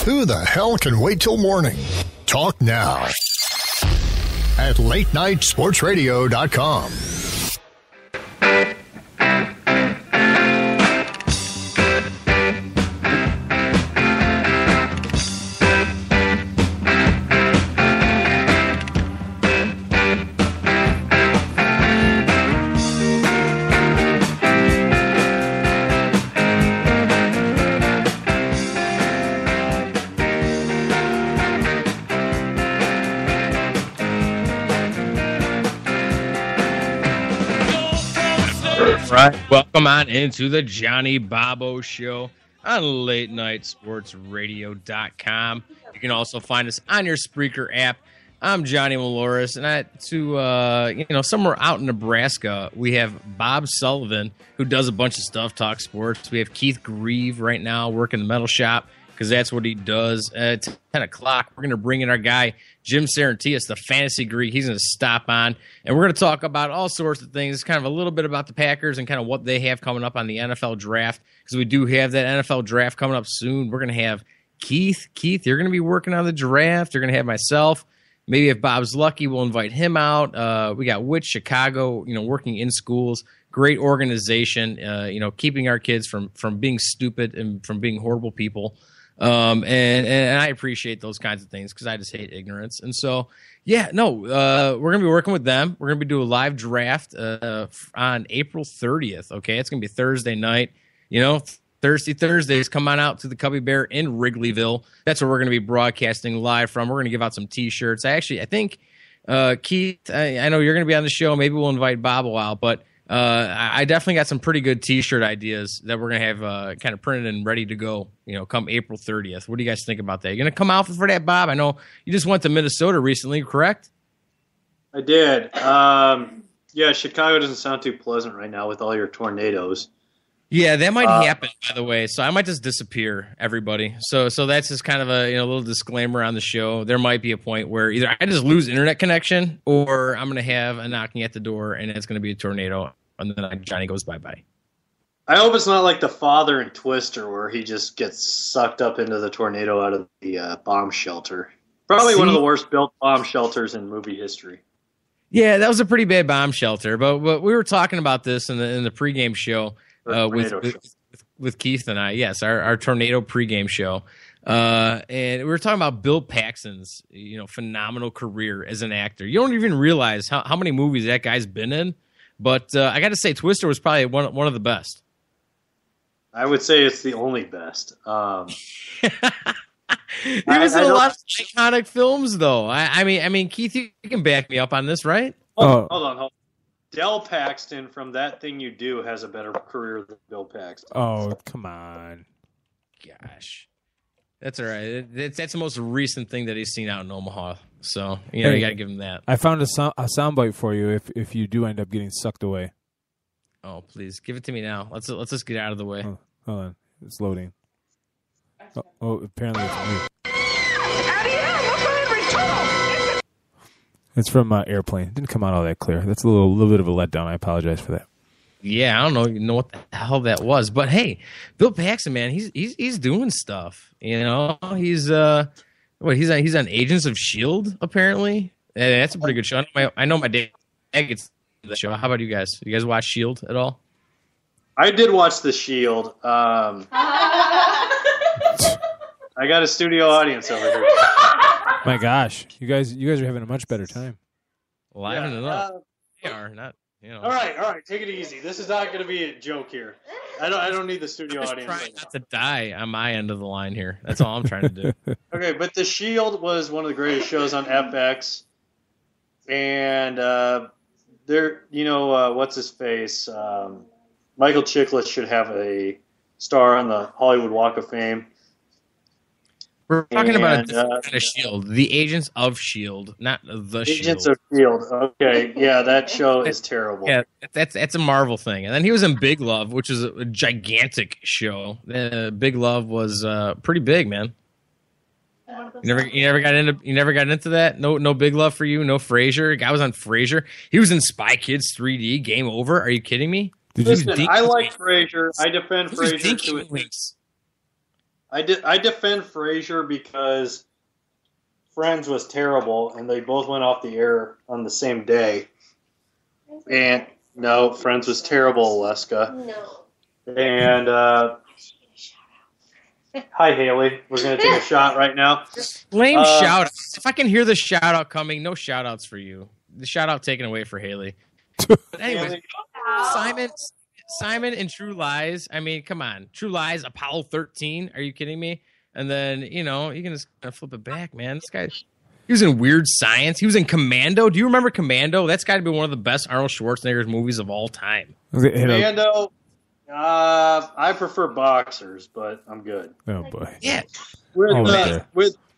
Who the hell can wait till morning? Talk now at latenightsportsradio.com. Right. Welcome on into the Johnny Bobbo Show on LateNightSportsRadio.com. You can also find us on your Spreaker app. I'm Johnny Maloris, and somewhere out in Nebraska, we have Bob Sullivan, who does a bunch of stuff, talk sports. We have Keith Grieve right now working the metal shop, because that's what he does. At 10 o'clock, we're going to bring in our guy, Jim Sarantias, the Fantasy Greek. He's going to stop on, and we're going to talk about all sorts of things, kind of a little bit about the Packers and kind of what they have coming up on the NFL draft, because we do have that NFL draft coming up soon. We're going to have Keith. Keith, you're going to be working on the draft. You're going to have myself. Maybe if Bob's lucky, we'll invite him out. We got Witch Chicago, working in schools. Great organization, keeping our kids from being stupid and from being horrible people. And I appreciate those kinds of things because I just hate ignorance. And so, we're going to be working with them. We're going to be doing a live draft on April 30th. Okay, it's going to be Thursday night. Thursdays, come on out to the Cubby Bear in Wrigleyville. That's where we're going to be broadcasting live from. We're going to give out some T-shirts. I think, Keith, I know you're going to be on the show. Maybe we'll invite Bobbo out, but I definitely got some pretty good T-shirt ideas that we're going to have kind of printed and ready to go, come April 30th. What do you guys think about that? You going to come out for that, Bob? I know you just went to Minnesota recently, correct? I did. Chicago doesn't sound too pleasant right now with all your tornadoes. Yeah, that might happen, by the way. So I might just disappear, everybody. So that's just kind of a little disclaimer on the show. There might be a point where either I just lose internet connection or I'm going to have a knocking at the door and it's going to be a tornado. And then Johnny goes bye-bye. I hope it's not like the father in Twister where he just gets sucked up into the tornado out of the bomb shelter. Probably one of the worst built bomb shelters in movie history. Yeah, that was a pretty bad bomb shelter. But we were talking about this in the pregame show. With Keith and I, yes, our tornado pregame show, and we were talking about Bill Paxton's phenomenal career as an actor. You don't even realize how many movies that guy's been in, but I got to say, Twister was probably one of the best. I would say it's the only best. He was in a lot of iconic films, though. I mean, Keith, you can back me up on this, right? Hold on. Del Paxton from That Thing You Do has a better career than Bill Paxton. Oh, come on. Gosh. That's all right. That's the most recent thing that he's seen out in Omaha. So, you got to give him that. I found a soundbite for you if you do end up getting sucked away. Oh, please. Give it to me now. Let's just get out of the way. Oh, hold on. It's loading. Oh, apparently it's me. It's from Airplane. It didn't come out all that clear. That's a little bit of a letdown. I apologize for that. Yeah, I don't know what the hell that was, but hey, Bill Paxton, man, he's doing stuff. He's he's on Agents of S.H.I.E.L.D. apparently. That's a pretty good show. I know my dad gets the show. How about you guys? You guys watch S.H.I.E.L.D. at all? I did watch the S.H.I.E.L.D. I got a studio audience over here. My gosh, you guys are having a much better time. Liven it up. They are not. All right, take it easy. This is not going to be a joke here. I don't need the studio audience. Trying not to die on my end of the line here. That's all I'm trying to do. Okay, but the S.H.I.E.L.D. was one of the greatest shows on FX, and what's his face? Michael Chiklis should have a star on the Hollywood Walk of Fame. We're talking about a different kind of S.H.I.E.L.D. The Agents of S.H.I.E.L.D., not the S.H.I.E.L.D. Agents of S.H.I.E.L.D. Okay, yeah, that show is terrible. Yeah, that's a Marvel thing. And then he was in Big Love, which is a gigantic show. Big Love was pretty big, man. You never got into that? No Big Love for you? No Frasier? Guy was on Frasier. He was in Spy Kids 3D. Game Over. Are you kidding me? Listen, I like Frasier. I defend Frasier to his I defend Frasier because Friends was terrible, and they both went off the air on the same day. And no, Friends was terrible, Aleska. No. And hi, Haley. We're gonna take a shot right now. Lame shout outs. If I can hear the shout out coming, no shout outs for you. The shout out taken away for Haley. But anyways, Simon and True Lies. I mean, come on. True Lies, Apollo 13. Are you kidding me? And then, you can just flip it back, man. This guy, he was in Weird Science. He was in Commando. Do you remember Commando? That's got to be one of the best Arnold Schwarzenegger's movies of all time. Commando. I prefer Boxers, but I'm good. Oh boy. Yeah. With Commando.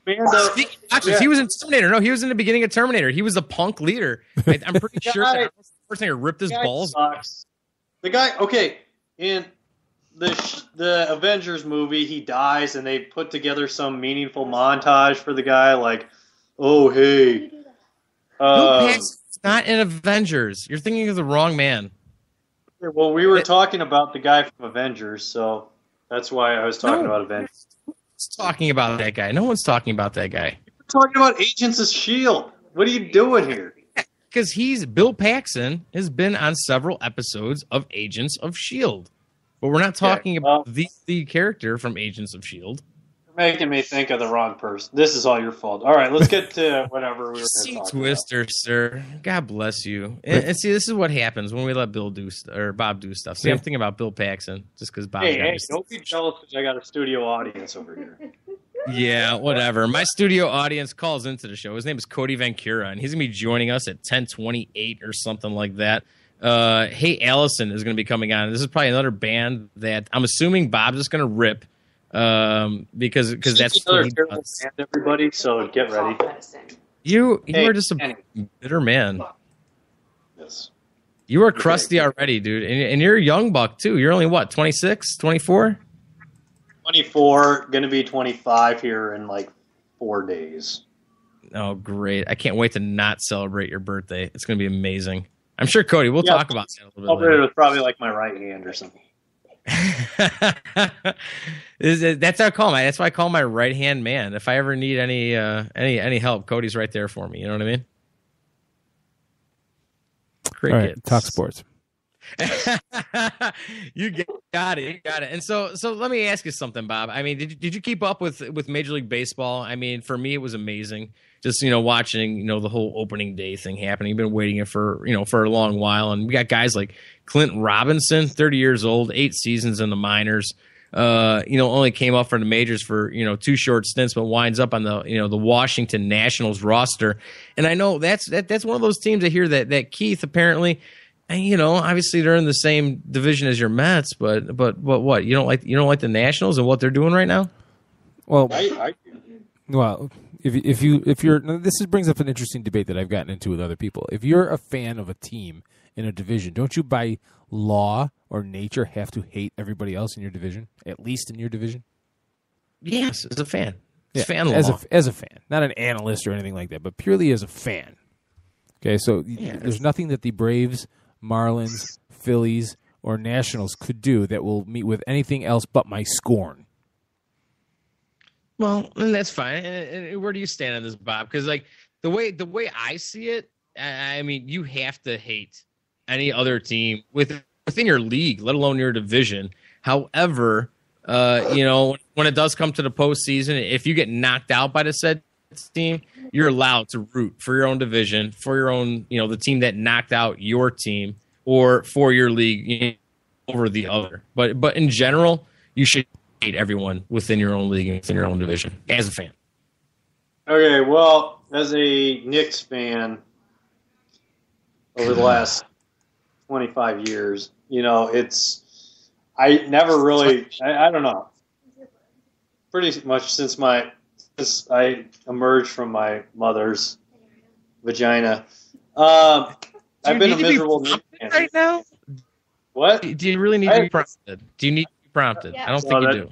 Speaking of Boxers, he was in Terminator. No, he was in the beginning of Terminator. He was the punk leader. I'm pretty sure that Arnold Schwarzenegger ripped his balls. Sucks. The guy, okay, in the Avengers movie, he dies, and they put together some meaningful montage for the guy, like, oh, hey. It's not in Avengers. You're thinking of the wrong man. Well, we were talking about the guy from Avengers, so that's why I was talking about Avengers. No one's talking about that guy. No one's talking about that guy. We're talking about Agents of S.H.I.E.L.D. What are you doing here? Because Bill Paxton has been on several episodes of Agents of S.H.I.E.L.D. But we're not talking about the character from Agents of S.H.I.E.L.D. You're making me think of the wrong person. This is all your fault. All right, let's get to whatever we were going to talk Twister, sir. God bless you. And see, this is what happens when we let Bob do stuff. See, I'm thinking about Bill Paxton just because Bob. Hey, don't be jealous because I got a studio audience over here. Yeah, whatever. My studio audience calls into the show. His name is Cody Vancura, and he's going to be joining us at 10:28 or something like that. Hey, Allison is going to be coming on. This is probably another band that I'm assuming Bob's just going to rip because that's another terrible band, everybody. So get ready. You are just a bitter man. Yes. You are crusty already, dude, and you're a young buck too. You're only what, 26, 24? 24, going to be 25 here in like 4 days. Oh, great. I can't wait to not celebrate your birthday. It's going to be amazing. I'm sure, Cody, we'll talk about that a little bit later. It was probably like my right hand or something. That's how I call my. That's why I call my right hand man. If I ever need any help, Cody's right there for me. You know what I mean? Crickets. All right, talk sports. You got it. And so let me ask you something, Bob. I mean, did you keep up with Major League Baseball? I mean, for me, it was amazing. Just watching the whole opening day thing happen. You've been waiting for a long while, and we got guys like Clint Robinson, 30 years old, 8 seasons in the minors. Only came up for the majors for 2 short stints, but winds up on the the Washington Nationals roster. And I know that's one of those teams I hear that Keith apparently. And, obviously they're in the same division as your Mets, but what you don't like the Nationals and what they're doing right now? Well, if you're brings up an interesting debate that I've gotten into with other people. If you're a fan of a team in a division, don't you by law or nature have to hate everybody else in your division, at least in your division? Yes, as a fan. It's fan law. As a fan, not an analyst or anything like that, but purely as a fan. Okay, so there's nothing that the Braves, Marlins, Phillies, or Nationals could do that will meet with anything else but my scorn. Well, that's fine. And where do you stand on this, Bob? Because the way I see it, I mean, you have to hate any other team within your league, let alone your division. However, when it does come to the postseason, if you get knocked out by the said team, you're allowed to root for your own division, for your own, the team that knocked out your team, or for your league over the other. But in general, you should hate everyone within your own league and within your own division as a fan. Okay, well, as a Knicks fan over the last 25 years, I never really, I don't know, pretty much since I emerged from my mother's vagina. I've been a miserable Knicks fan right now. What? Do you really need to be prompted? Do you need to be prompted? Yeah. I don't think you do.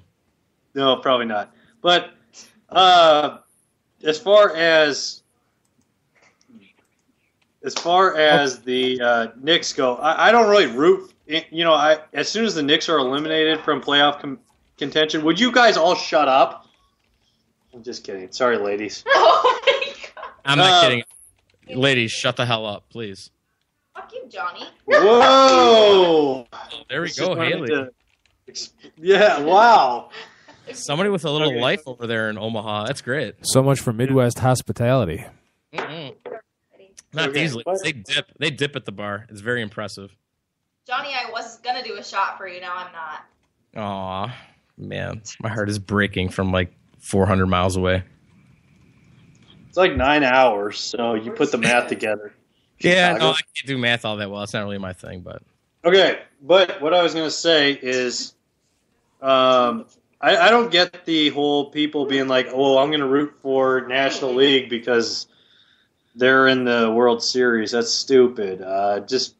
No, probably not. But as far as the Knicks go, I don't really root. As soon as the Knicks are eliminated from playoff contention. Would you guys all shut up? I'm just kidding. Sorry, ladies. Oh my god. I'm not kidding. Ladies, shut the hell up, please. Fuck you, Johnny. Whoa! There we Just go, wanted Haley. to- Yeah, wow. Somebody with a little Okay. life over there in Omaha. That's great. So much for Midwest hospitality. Mm-mm. Not Okay, these ladies. but- They dip. They dip at the bar. It's very impressive. Johnny, I was gonna do a shot for you. Now I'm not. Aw, man, my heart is breaking from like 400 miles away. It's like 9 hours, so you put the math together. Yeah, Chicago. no, I can't do math all that well. It's not really my thing, but Okay, but what I was going to say is I don't get the whole people being like, oh, I'm going to root for National League because they're in the World Series. That's stupid. Just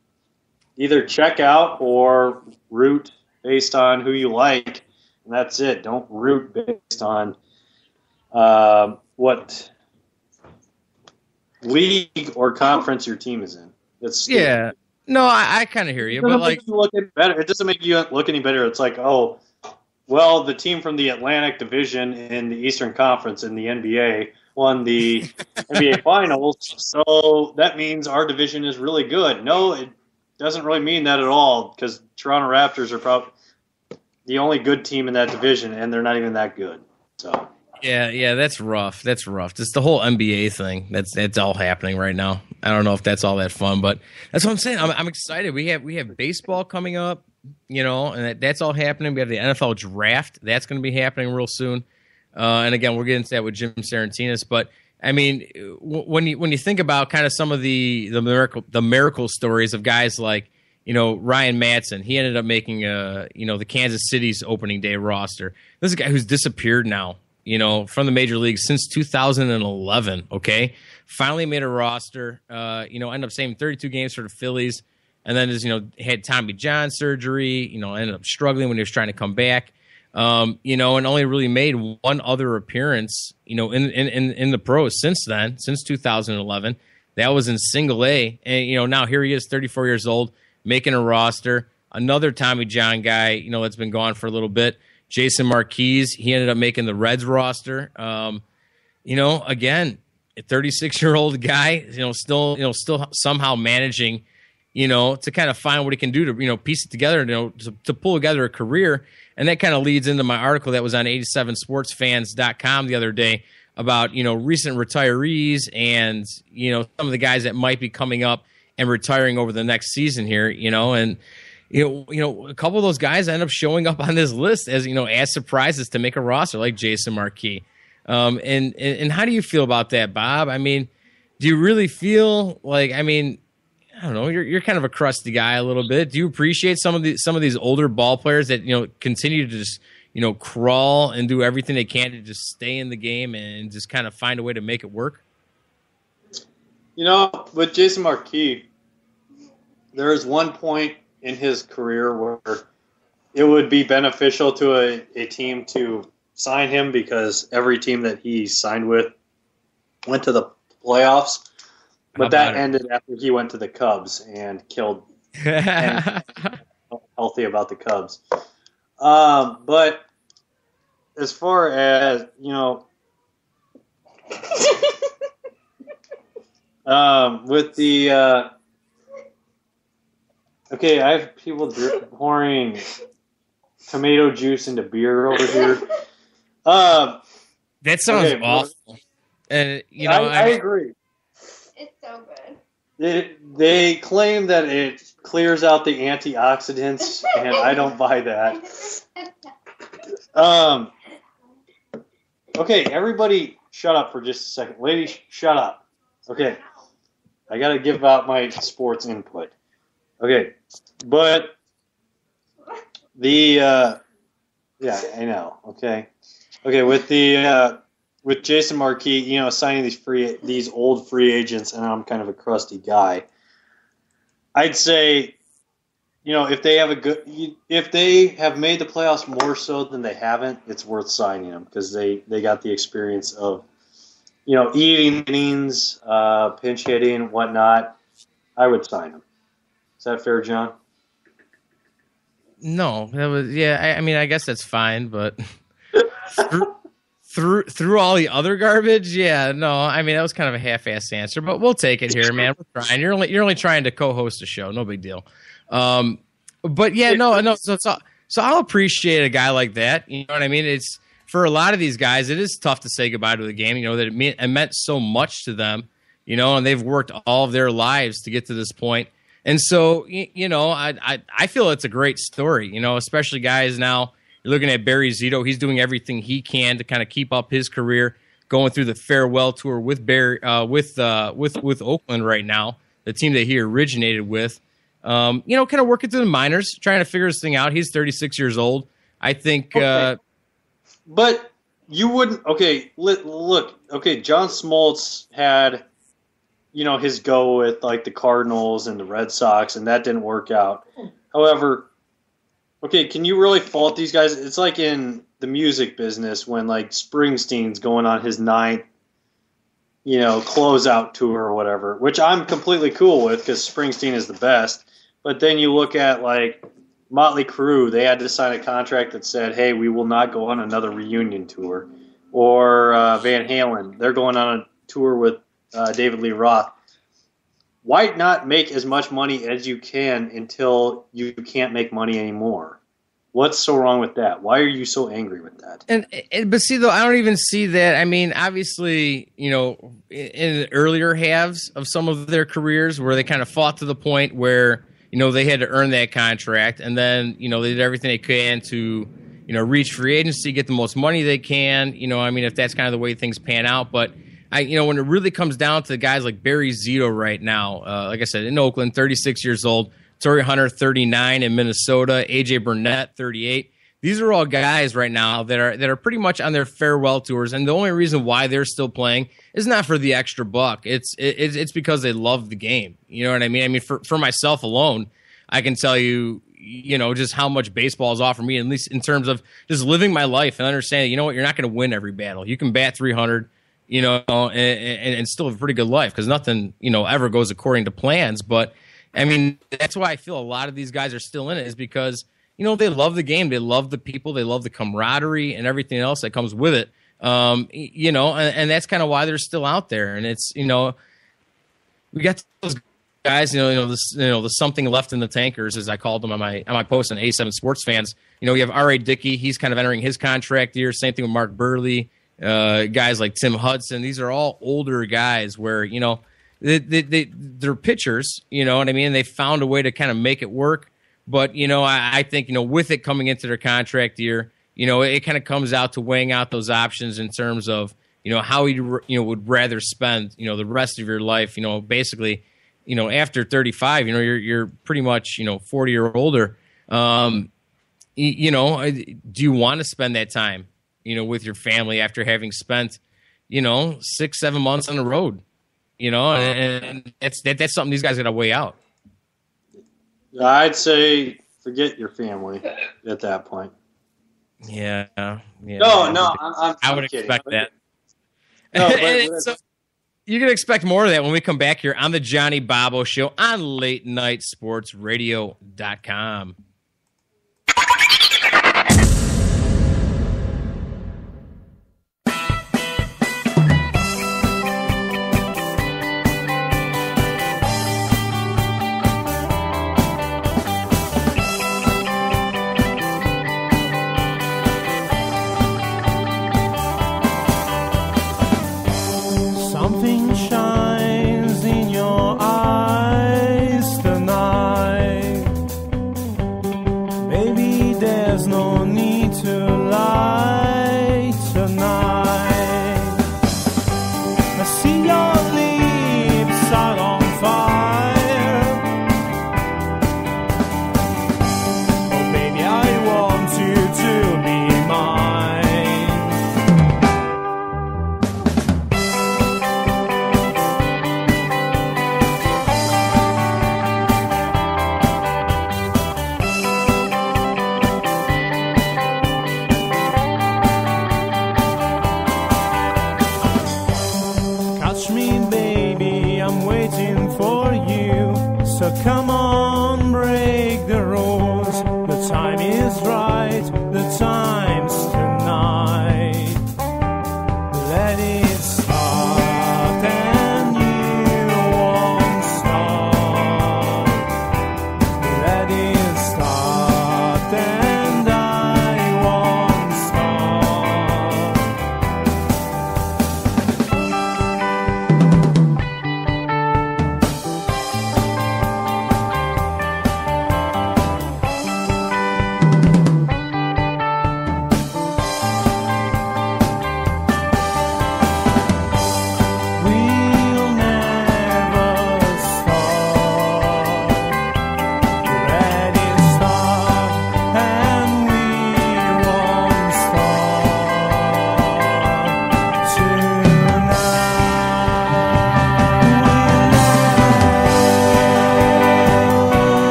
either check out or root based on who you like, and that's it. Don't root based on what league or conference your team is in. That's stupid. yeah. No, I kind of hear you, It but doesn't like, make you look any better. It doesn't make you look any better. It's like, oh, well, the team from the Atlantic Division in the Eastern Conference in the NBA won the NBA Finals, so that means our division is really good. No, it doesn't really mean that at all because Toronto Raptors are probably the only good team in that division, and they're not even that good. So yeah, that's rough. That's rough. Just the whole NBA thing. That's all happening right now. I don't know if that's all that fun, but that's what I'm saying. I'm excited. We have baseball coming up, and that's all happening. We have the NFL draft. That's going to be happening real soon. And again, we'll get into that with Jim Sarantinas. But I mean, when you think about kind of some of the miracle stories of guys like Ryan Madsen, he ended up making the Kansas City's opening day roster. This is a guy who's disappeared now. From the major leagues since 2011, okay? Finally made a roster, ended up saving 32 games for the Phillies, and then just, had Tommy John surgery, ended up struggling when he was trying to come back, and only really made one other appearance, in the pros since then, since 2011. That was in single A, and, now here he is, 34 years old, making a roster. Another Tommy John guy, that's been gone for a little bit. Jason Marquez, he ended up making the Reds roster. Again, a 36-year-old guy, still somehow managing, to kind of find what he can do to, piece it together, to pull together a career. And that kind of leads into my article that was on 87sportsfans.com the other day about, recent retirees and, some of the guys that might be coming up and retiring over the next season here, and a couple of those guys end up showing up on this list as as surprises to make a roster, like Jason Marquez. And how do you feel about that, Bob? I mean, do you really feel like? I mean, I don't know. You're kind of a crusty guy a little bit. Do you appreciate some of these older ball players that continue to just crawl and do everything they can to just stay in the game and just kind of find a way to make it work? With Jason Marquez, there is one point in his career where it would be beneficial to a team to sign him because every team that he signed with went to the playoffs. But that ended after he went to the Cubs and killed and healthy about the Cubs. But as far as, with the okay, I have people pouring tomato juice into beer over here. That sounds awful. And I agree. It's so good. They claim that it clears out the antioxidants, and I don't buy that. Okay, everybody, shut up for just a second. Ladies, shut up. Okay, I got to give out my sports input. Okay, but the yeah, I know. Okay, with Jason Marquez, signing these old free agents, and I'm kind of a crusty guy. I'd say, if they have made the playoffs more so than they haven't, it's worth signing them because they got the experience of, eating innings, pinch hitting, whatnot. I would sign them. Is that fair, John? No, that was I mean, I guess that's fine, but through all the other garbage, no. I mean, that was kind of a half-assed answer, but we'll take it here, man. We're trying. You're only trying to co-host a show, no big deal. But no. So I'll appreciate a guy like that. You know what I mean? It's for a lot of these guys, it is tough to say goodbye to the game. You know that it meant so much to them. You know, and they've worked all of their lives to get to this point. And so, you know, I feel it's a great story, you know, especially guys now. You're looking at Barry Zito. He's doing everything he can to kind of keep up his career, going through the farewell tour with Barry, with Oakland right now, the team that he originated with. You know, kind of working through the minors, trying to figure this thing out. He's 36 years old. I think. Okay. But you wouldn't. Okay, look. Okay, John Smoltz had, you know, his go with like the Cardinals and the Red Sox, and that didn't work out. However, okay, can you really fault these guys? It's like in the music business when like Springsteen's going on his 9th, you know, closeout tour or whatever, which I'm completely cool with because Springsteen is the best. But then you look at like Motley Crue, they had to sign a contract that said, hey, we will not go on another reunion tour. Or Van Halen, they're going on a tour with David Lee Roth. Why not make as much money as you can until you can't make money anymore? What's so wrong with that? Why are you so angry with that? But see, though, I don't even see that. I mean, obviously, you know, in the earlier halves of some of their careers where they kind of fought to the point where, you know, they had to earn that contract, and then, you know, they did everything they can to, you know, reach free agency, get the most money they can. You know, I mean, if that's kind of the way things pan out. But you know, when it really comes down to guys like Barry Zito right now, like I said, in Oakland, 36 years old, Torrey Hunter, 39 in Minnesota, AJ Burnett, 38. These are all guys right now that are pretty much on their farewell tours, and the only reason why they're still playing is not for the extra buck. It's because they love the game. You know what I mean? I mean, for myself alone, I can tell you, you know, just how much baseball has offered me, at least in terms of just living my life and understanding, you know what, you're not going to win every battle. You can bat 300, you know, and still have a pretty good life because nothing, you know, ever goes according to plans. But I mean, that's why I feel a lot of these guys are still in it, is because, you know, they love the game, they love the people, they love the camaraderie and everything else that comes with it. You know, and that's kind of why they're still out there. And it's, you know, we got those guys, the something left in the tankers, as I called them on my post on A7 Sports Fans. You know, we have R.A. Dickey. He's kind of entering his contract year. Same thing with Mark Burley. Guys like Tim Hudson. These are all older guys where, you know, they're pitchers, you know what I mean? They found a way to kind of make it work. But, you know, I think, you know, with it coming into their contract year, you know, it kind of comes out to weighing out those options in terms of, you know, how you would rather spend, you know, the rest of your life, you know, basically, you know, after 35, you know, you're pretty much, you know, 40 or older. You know, do you want to spend that time, you know, with your family after having spent, you know, 6-7 months on the road, you know, and that's something these guys got to weigh out. I'd say forget your family at that point. Yeah. No, I would kidding. Expect that. No, but so you can expect more of that when we come back here on the Johnny Bobbo Show on LateNightSportsRadio.com. Something shines in your eyes tonight.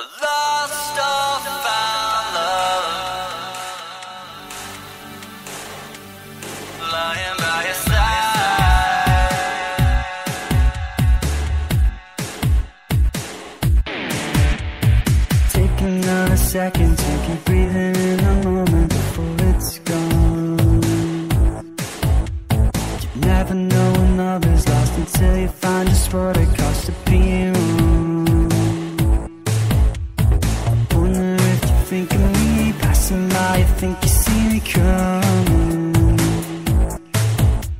Lost or found love, lying by your side. Take another second to keep breathing in the moment before it's gone. You never know when others lost until you find just what it costs to be wrong. Think of me passing by, you think you see me coming.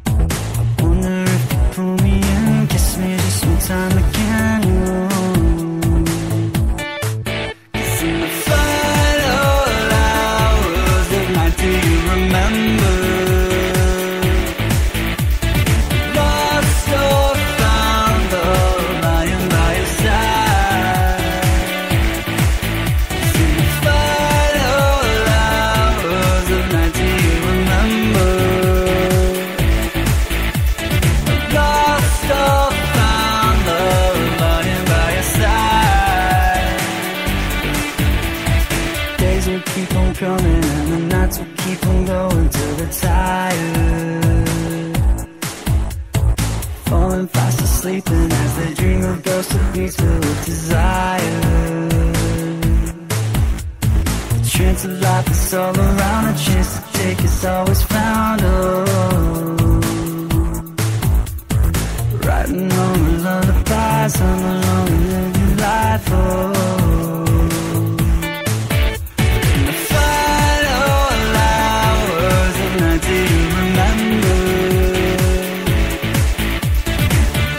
I wonder if you pull me in, kiss me just one time again. Cause in the final hours of night, do you remember? Lost or found, love lying by your side. Coming and the nights will keep on going till they're tired, falling fast asleep and as they dream of ghosts of beats filled with desire. The chance of life is all around, a chance to take is always found. Oh, writing on the lullabies, I'm alone and living life. Oh, do you remember?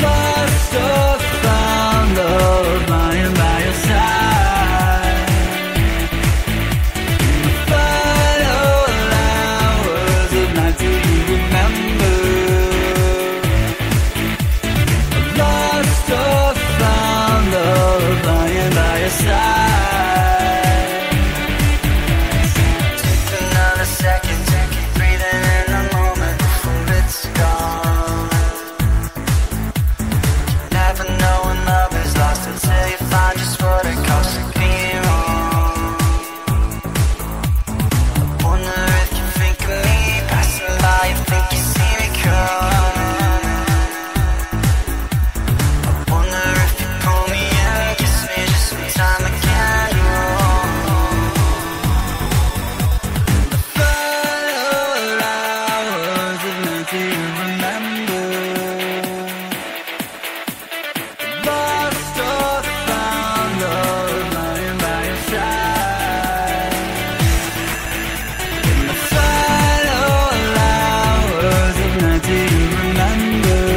Lost or found, love lying by your side. In the final hours of night, do you remember? Lost or found, love lying by your side. Take another second. Until you find just what it costs to be wrong. I wonder if you think of me passing by, you think you see me coming. I wonder if you pull me in, kiss me just one time again. The final hours of night, do you remember? Do you remember? Lost or found, love lying by your side. The final hours of night, do you remember?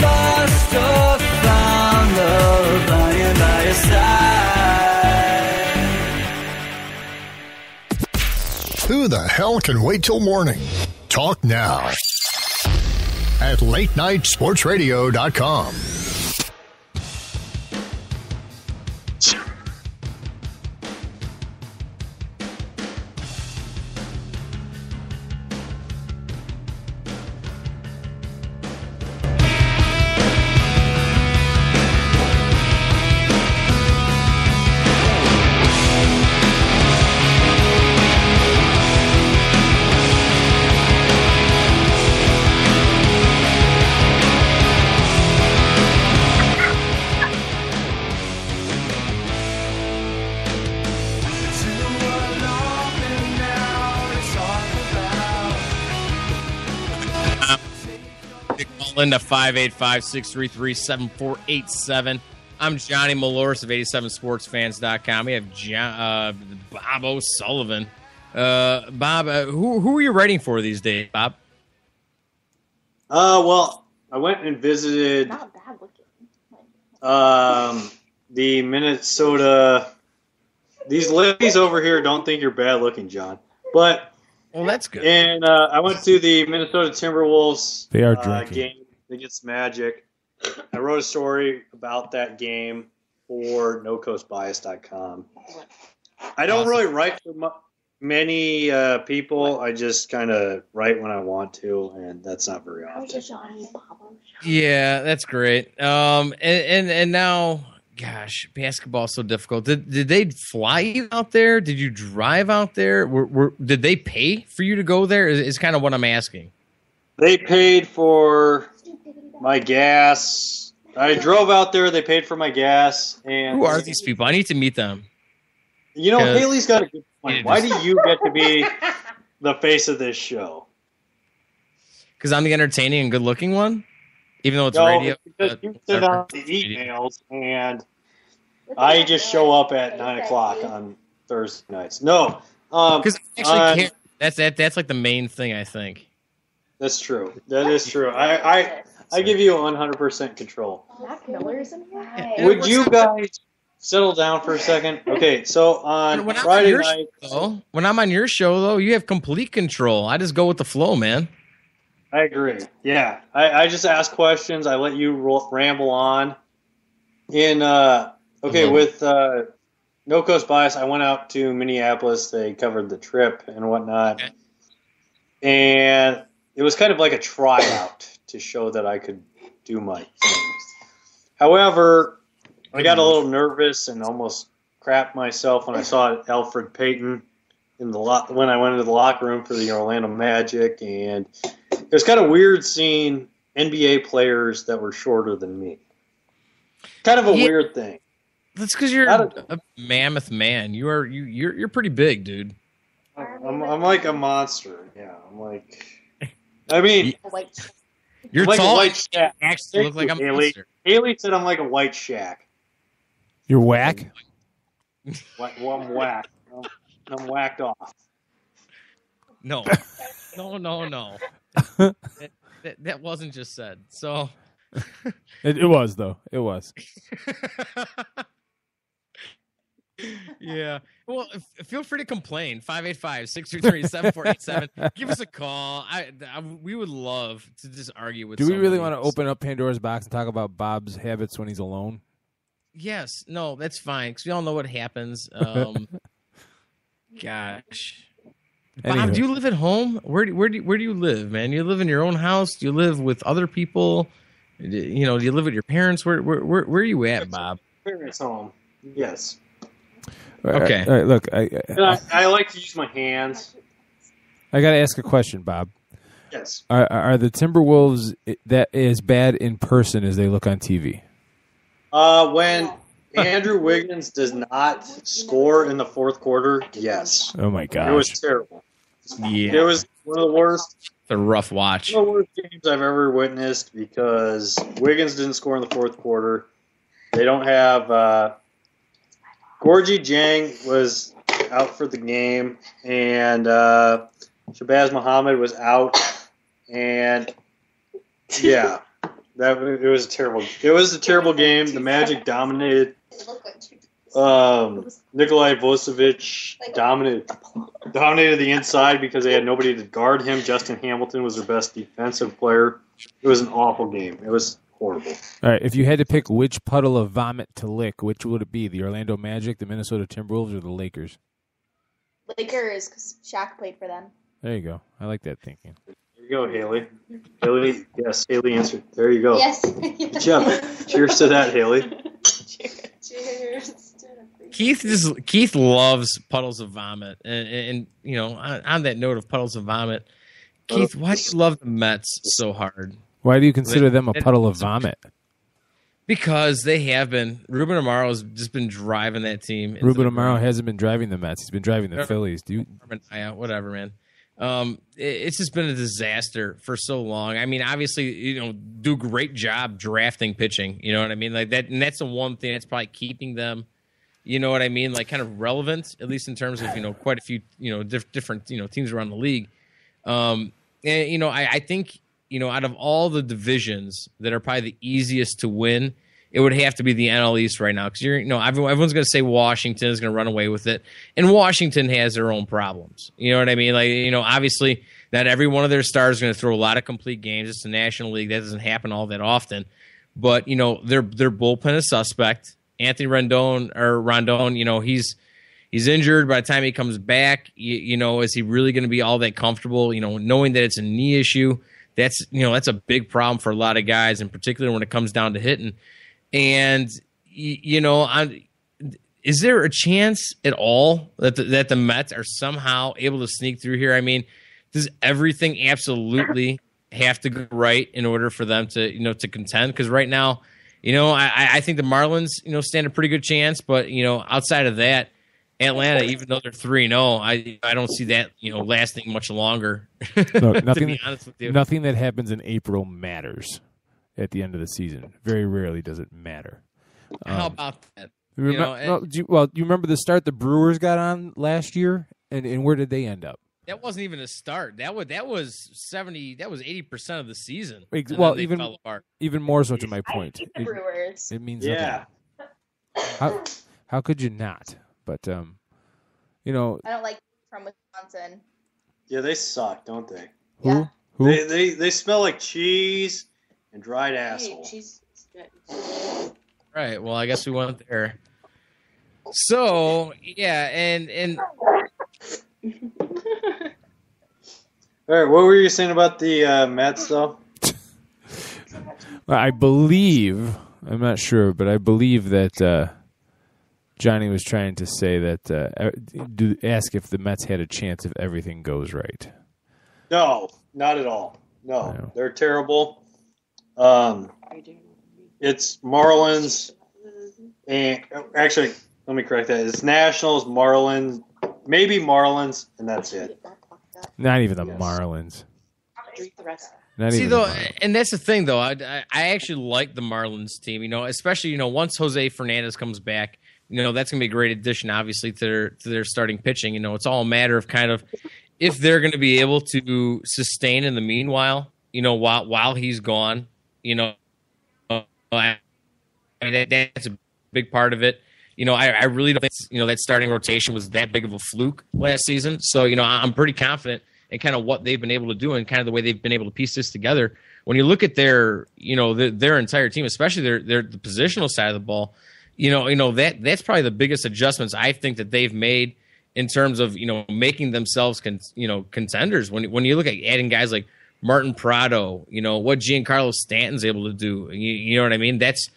Lost or found, love lying by your side. Who the hell can wait till morning? Talk now at latenightsportsradio.com. Linda 585-633-7487. I'm Johnny Malores of 87sportsfans.com. We have Bobbo Sullivan. Bob, who are you writing for these days, Bob? Well, I went and visited Not bad looking. The Minnesota. These ladies over here don't think you're bad looking, John. But Well, that's good. and I went to the Minnesota Timberwolves They are drinking. game against Magic. I wrote a story about that game for NoCoastBias.com. I don't really write for many people. I just kind of write when I want to, and that's not very often. Yeah, that's great. And now, gosh, basketball's so difficult. Did they fly you out there? Did you drive out there? Did they pay for you to go there? Is kind of what I'm asking. They paid for my gas. I drove out there. They paid for my gas. And Who are these people? I need to meet them. You know, 'Cause- Haley's got a good point. Why do you get to be the face of this show? Because I'm the entertaining and good-looking one, even though it's No, radio. because you send out the emails, and I just show up at 9 o'clock on Thursday nights. No, Because I actually care. That's like the main thing, I think. that's true. That is true. I give you 100% control. Mac Miller's in here? Yeah. Would you guys settle down for a second? Okay, so on When I'm Friday on your night, show, when I'm on your show, though, you have complete control. I just go with the flow, man. I agree. Yeah, I just ask questions. I let you ramble on. With No Coast Bias, I went out to Minneapolis. They covered the trip and whatnot. Okay. And it was kind of like a tryout to show that I could do my things. However, I got a little nervous and almost crapped myself when I saw Alfred Payton when I went into the locker room for the Orlando Magic, and it was kind of weird seeing NBA players that were shorter than me. Kind of a weird thing. That's because you're a mammoth man. You're pretty big, dude. I'm like a monster. Yeah, I'm like. I mean, You're I'm like tall. a white shack. You actually look like a Haley. monster. Haley said I'm like a white shack. You're whack. Well, I'm whacked. I'm whacked off. No. That wasn't just said. So It was, though. It was. yeah. Well, feel free to complain. 585-623-7487. Give us a call. We would love to just argue with. Do we really want somebody. to open up Pandora's box and talk about Bob's habits when he's alone? Yes. No, that's fine because we all know what happens. Gosh. Bob, Anywho. do you live at home? Where do you live, man? You live in your own house? Do you live with other people? Do you live with your parents? Where are you at, Bob? Parents home. Yes. Okay. All right, look, I like to use my hands. I got to ask a question, Bob. Yes. Are the Timberwolves that as bad in person as they look on TV? When Andrew Wiggins does not score in the fourth quarter, yes. Oh, my gosh. It was terrible. Yeah. It was one of the worst. It's a rough watch. One of the worst games I've ever witnessed because Wiggins didn't score in the fourth quarter. They don't have Gorgie Jang was out for the game, and Shabazz Muhammad was out, and yeah, it was a terrible. It was a terrible game. The Magic dominated. Nikolai Vucevic dominated the inside because they had nobody to guard him. Justin Hamilton was their best defensive player. It was an awful game. It was horrible. All right, if you had to pick which puddle of vomit to lick, which would it be? The Orlando Magic, the Minnesota Timberwolves, or the Lakers? Lakers, because Shaq played for them. There you go. I like that thinking. There you go, Haley. Haley, yes, Haley answered. There you go. Yes. Good job. Cheers to that, Haley. Cheers. Keith loves puddles of vomit, and on that note of puddles of vomit, Keith, why do you love the Mets so hard? Why do you consider them a puddle of vomit? Because they have been. Ruben Amaro's just been driving that team. Ruben Amaro hasn't been driving the Mets. He's been driving the Phillies. Whatever, man. It's just been a disaster for so long. I mean, obviously, do a great job drafting pitching. You know what I mean? Like that, and that's the one thing that's probably keeping them. You know what I mean? Like kind of relevant, at least in terms of quite a few different teams around the league. And I think out of all the divisions that are probably the easiest to win it would have to be the NL East right now because everyone's going to say Washington is going to run away with it, and Washington has their own problems. You know what I mean? Like, obviously not every one of their stars is going to throw a lot of complete games. It's the National League. That doesn't happen all that often. But, their bullpen is suspect. Anthony Rondon, he's injured. By the time he comes back, is he really going to be all that comfortable? Knowing that it's a knee issue, that's a big problem for a lot of guys, in particular when it comes down to hitting. And, is there a chance at all that the Mets are somehow able to sneak through here? I mean, does everything absolutely have to go right in order for them to, to contend? Because right now, I think the Marlins, stand a pretty good chance. But, outside of that, Atlanta, even though they're 3-0, I don't see that, lasting much longer. No, nothing, to be honest with you. Nothing that happens in April matters at the end of the season. Very rarely does it matter. How about that? You remember the start the Brewers got on last year, and where did they end up? That wasn't even a start. That was 80% of the season. Well, even fell apart. Even more so to my point. Brewers. It means nothing. How could you not? But I don't like from Wisconsin. Yeah, they suck, don't they? Yeah. Who? They smell like cheese and dried asshole. She's Right. Well, I guess we went there. So yeah, and All right, what were you saying about the Mets, though? I believe, I'm not sure, but I believe that Johnny was trying to say that ask if the Mets had a chance if everything goes right. No, not at all. No, they're terrible. It's Marlins, and actually, let me correct that. It's Nationals, Marlins, maybe Marlins, and that's it. Not even the Marlins. And that's the thing, though. I actually like the Marlins team. Especially once Jose Fernandez comes back. That's going to be a great addition, obviously, to their starting pitching. It's all a matter of kind of if they're going to be able to sustain in the meanwhile. While he's gone. That's a big part of it. I really don't think that starting rotation was that big of a fluke last season. So I'm pretty confident in kind of what they've been able to do and kind of the way they've been able to piece this together. When you look at their entire team, especially the positional side of the ball, that's probably the biggest adjustments I think that they've made in terms of making themselves contenders. When you look at adding guys like Martin Prado, what Giancarlo Stanton's able to do, you know what I mean? That's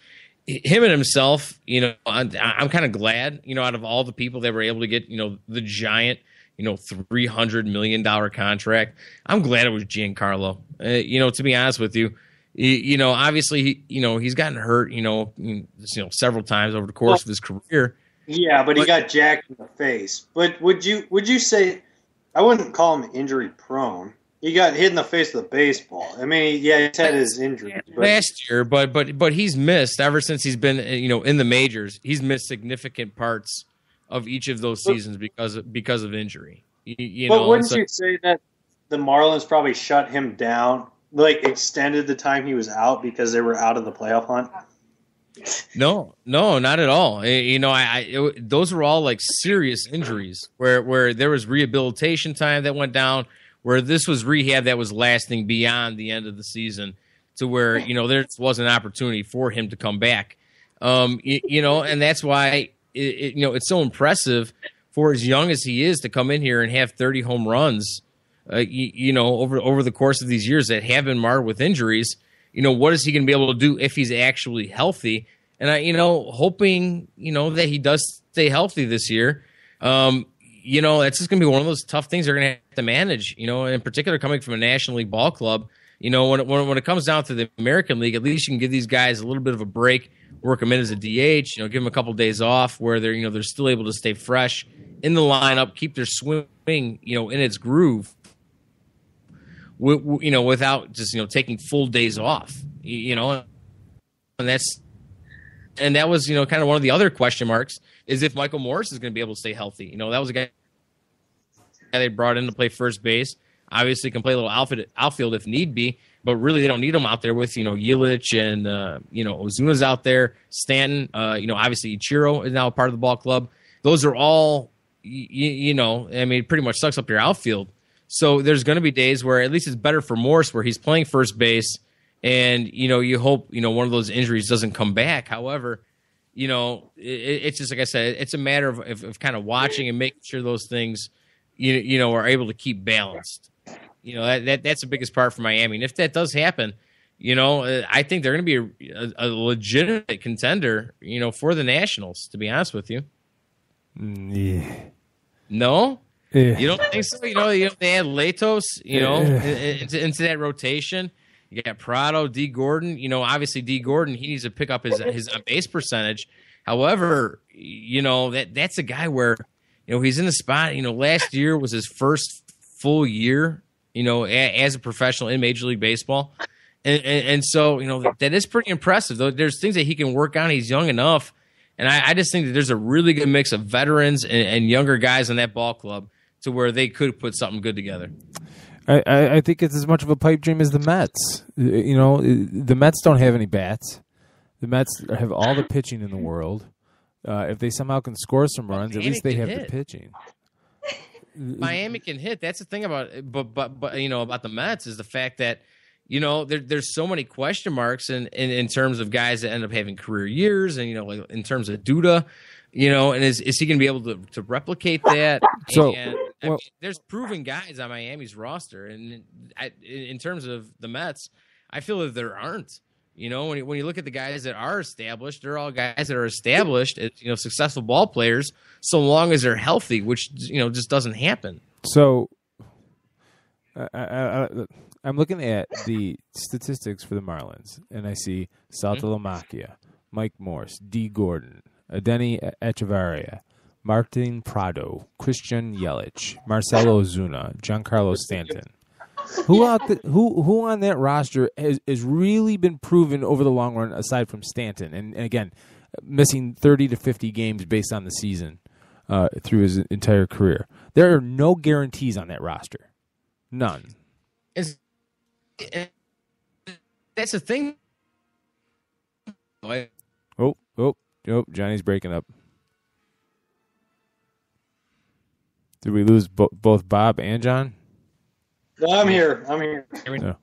him and himself. I'm kind of glad, out of all the people that were able to get, the giant, $300 million contract. I'm glad it was Giancarlo. To be honest with you, obviously, he's gotten hurt, several times over the course of his career. Yeah, but he got jacked in the face. But would you say, I wouldn't call him injury prone. He got hit in the face with a baseball. I mean, yeah, he's had his injuries. Last year, but he's missed ever since he's been, in the majors. He's missed significant parts of each of those seasons because of injury. Wouldn't you say that the Marlins probably shut him down, like extended the time he was out because they were out of the playoff hunt? No, not at all. Those were all like serious injuries where there was rehabilitation time that went down. Where this was rehab that was lasting beyond the end of the season to where, there was an opportunity for him to come back. And that's why, it's so impressive for as young as he is to come in here and have 30 home runs, over the course of these years that have been marred with injuries. What is he going to be able to do if he's actually healthy? And hoping, that he does stay healthy this year. It's just going to be one of those tough things they're going to have to manage, in particular coming from a National League ball club. When it comes down to the American League, at least you can give these guys a little bit of a break, work them in as a DH, give them a couple of days off where they're still able to stay fresh in the lineup, keep their swing, in its groove, without just, taking full days off, and that was, kind of one of the other question marks is if Michael Morris is going to be able to stay healthy. That was a guy they brought in to play first base. Obviously can play a little outfield if need be. but really they don't need him out there with, Yelich and, Ozuna's out there, Stanton, obviously Ichiro is now a part of the ball club. Those are all, it pretty much sucks up your outfield. So there's going to be days where at least it's better for Morse where he's playing first base and, you hope, one of those injuries doesn't come back. However, it's just like I said, it's a matter of kind of watching and making sure those things, are able to keep balanced. That's the biggest part for Miami. And if that does happen, I think they're going to be a legitimate contender, for the Nationals, to be honest with you. Yeah. No? Yeah. You don't think so? They add Latos, into that rotation. You got Prado, D. Gordon. Obviously D. Gordon, he needs to pick up his base percentage. However, that's a guy where, he's in the spot. Last year was his first full year, as a professional in Major League Baseball. And so, that is pretty impressive. Though there's things that he can work on. He's young enough. And I just think that there's a really good mix of veterans and younger guys in that ball club to where they could put something good together. I think it's as much of a pipe dream as the Mets. The Mets don't have any bats. The Mets have all the pitching in the world. If they somehow can score some runs, at least they have the pitching. Miami can hit. That's the thing about about the Mets is the fact that there's so many question marks in terms of guys that end up having career years, and like in terms of Duda, and is he going to be able to replicate that? So, there's proven guys on Miami's roster, and in terms of the Mets, I feel that there aren't. When you look at the guys that are established, they're all guys that are established as successful ball players, so long as they're healthy, which just doesn't happen. So, I'm looking at the statistics for the Marlins, and I see Saltalamacchia, Mike Morse, D. Gordon, Adeiny Echevarria, Martin Prado, Christian Yelich, Marcelo Ozuna, Giancarlo Stanton. Who on that roster has really been proven over the long run aside from Stanton? And again, missing 30 to 50 games based on the season through his entire career. There are no guarantees on that roster. None. That's the thing. Oh, Johnny's breaking up. Did we lose both Bob and John? No, I'm here. No.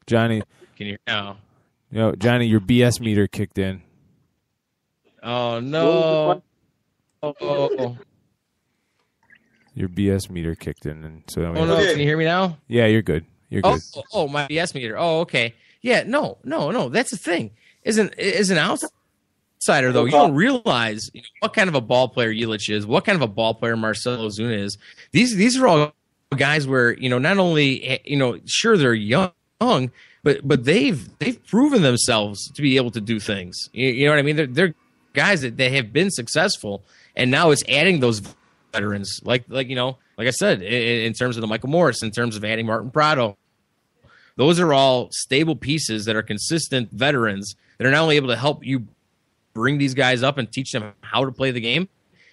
Johnny. Can you hear now? Johnny, your BS meter kicked in. Oh, no. Oh. Your BS meter kicked in. And so no. Can you hear me now? Yeah, you're good. You're good. Oh, my BS meter. Oh, okay. Yeah, no. That's the thing. As an outsider, though, you don't realize what kind of a ball player Yelich is, what kind of a ball player Marcelo Ozuna is. These are all guys where not only sure they're young, but they've proven themselves to be able to do things. You know what I mean? They're guys that they have been successful, and now it's adding those veterans, like I said, in terms of the Michael Morris, in terms of adding Martin Prado. Those are all stable pieces that are consistent veterans that are not only able to help you bring these guys up and teach them how to play the game,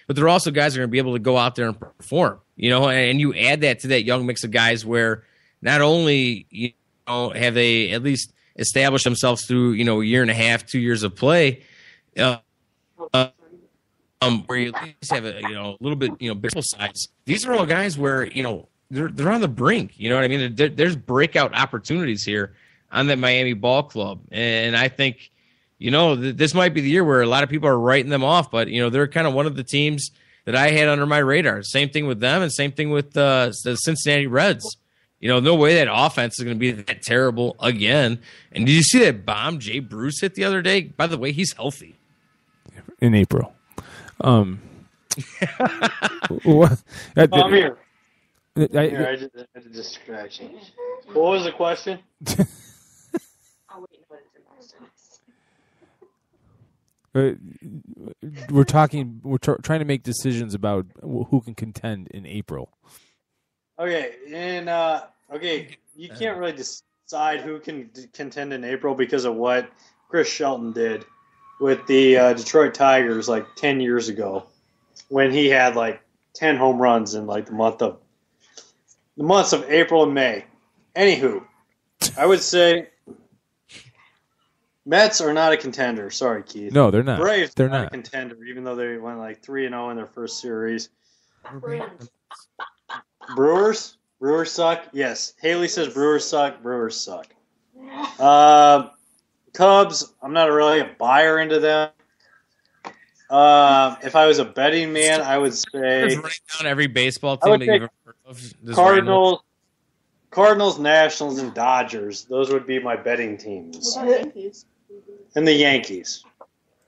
but they're also guys that are going to be able to go out there and perform, and you add that to that young mix of guys where not only, have they at least established themselves through, a year and a half, 2 years of play, where you at least have a little bit, baseball size. These are all guys where, they're on the brink. You know what I mean? There's breakout opportunities here on that Miami ball club. And I think, this might be the year where a lot of people are writing them off, but, they're kind of one of the teams that I had under my radar. Same thing with them and same thing with the Cincinnati Reds. No way that offense is going to be that terrible again. And did you see that bomb Jay Bruce hit the other day? By the way, he's healthy. In April. I'm here. I had a distraction. What was the question? We're trying to make decisions about who can contend in April. Okay, and you can't really decide who can contend in April because of what Chris Shelton did with the Detroit Tigers like 10 years ago, when he had like 10 home runs in like the months of April and May. Anywho, I would say Mets are not a contender. Sorry, Keith. No, they're not. Braves They're are not a not. contender, even though they went like 3-0 in their first series. Brewers? Brewers suck? Yes. Haley says Brewers suck. Brewers suck. Cubs, I'm not really a buyer into them. If I was a betting man, I would say Just write down every baseball team that you've ever heard of. Just Cardinals, Nationals, and Dodgers. Those would be my betting teams. And the Yankees.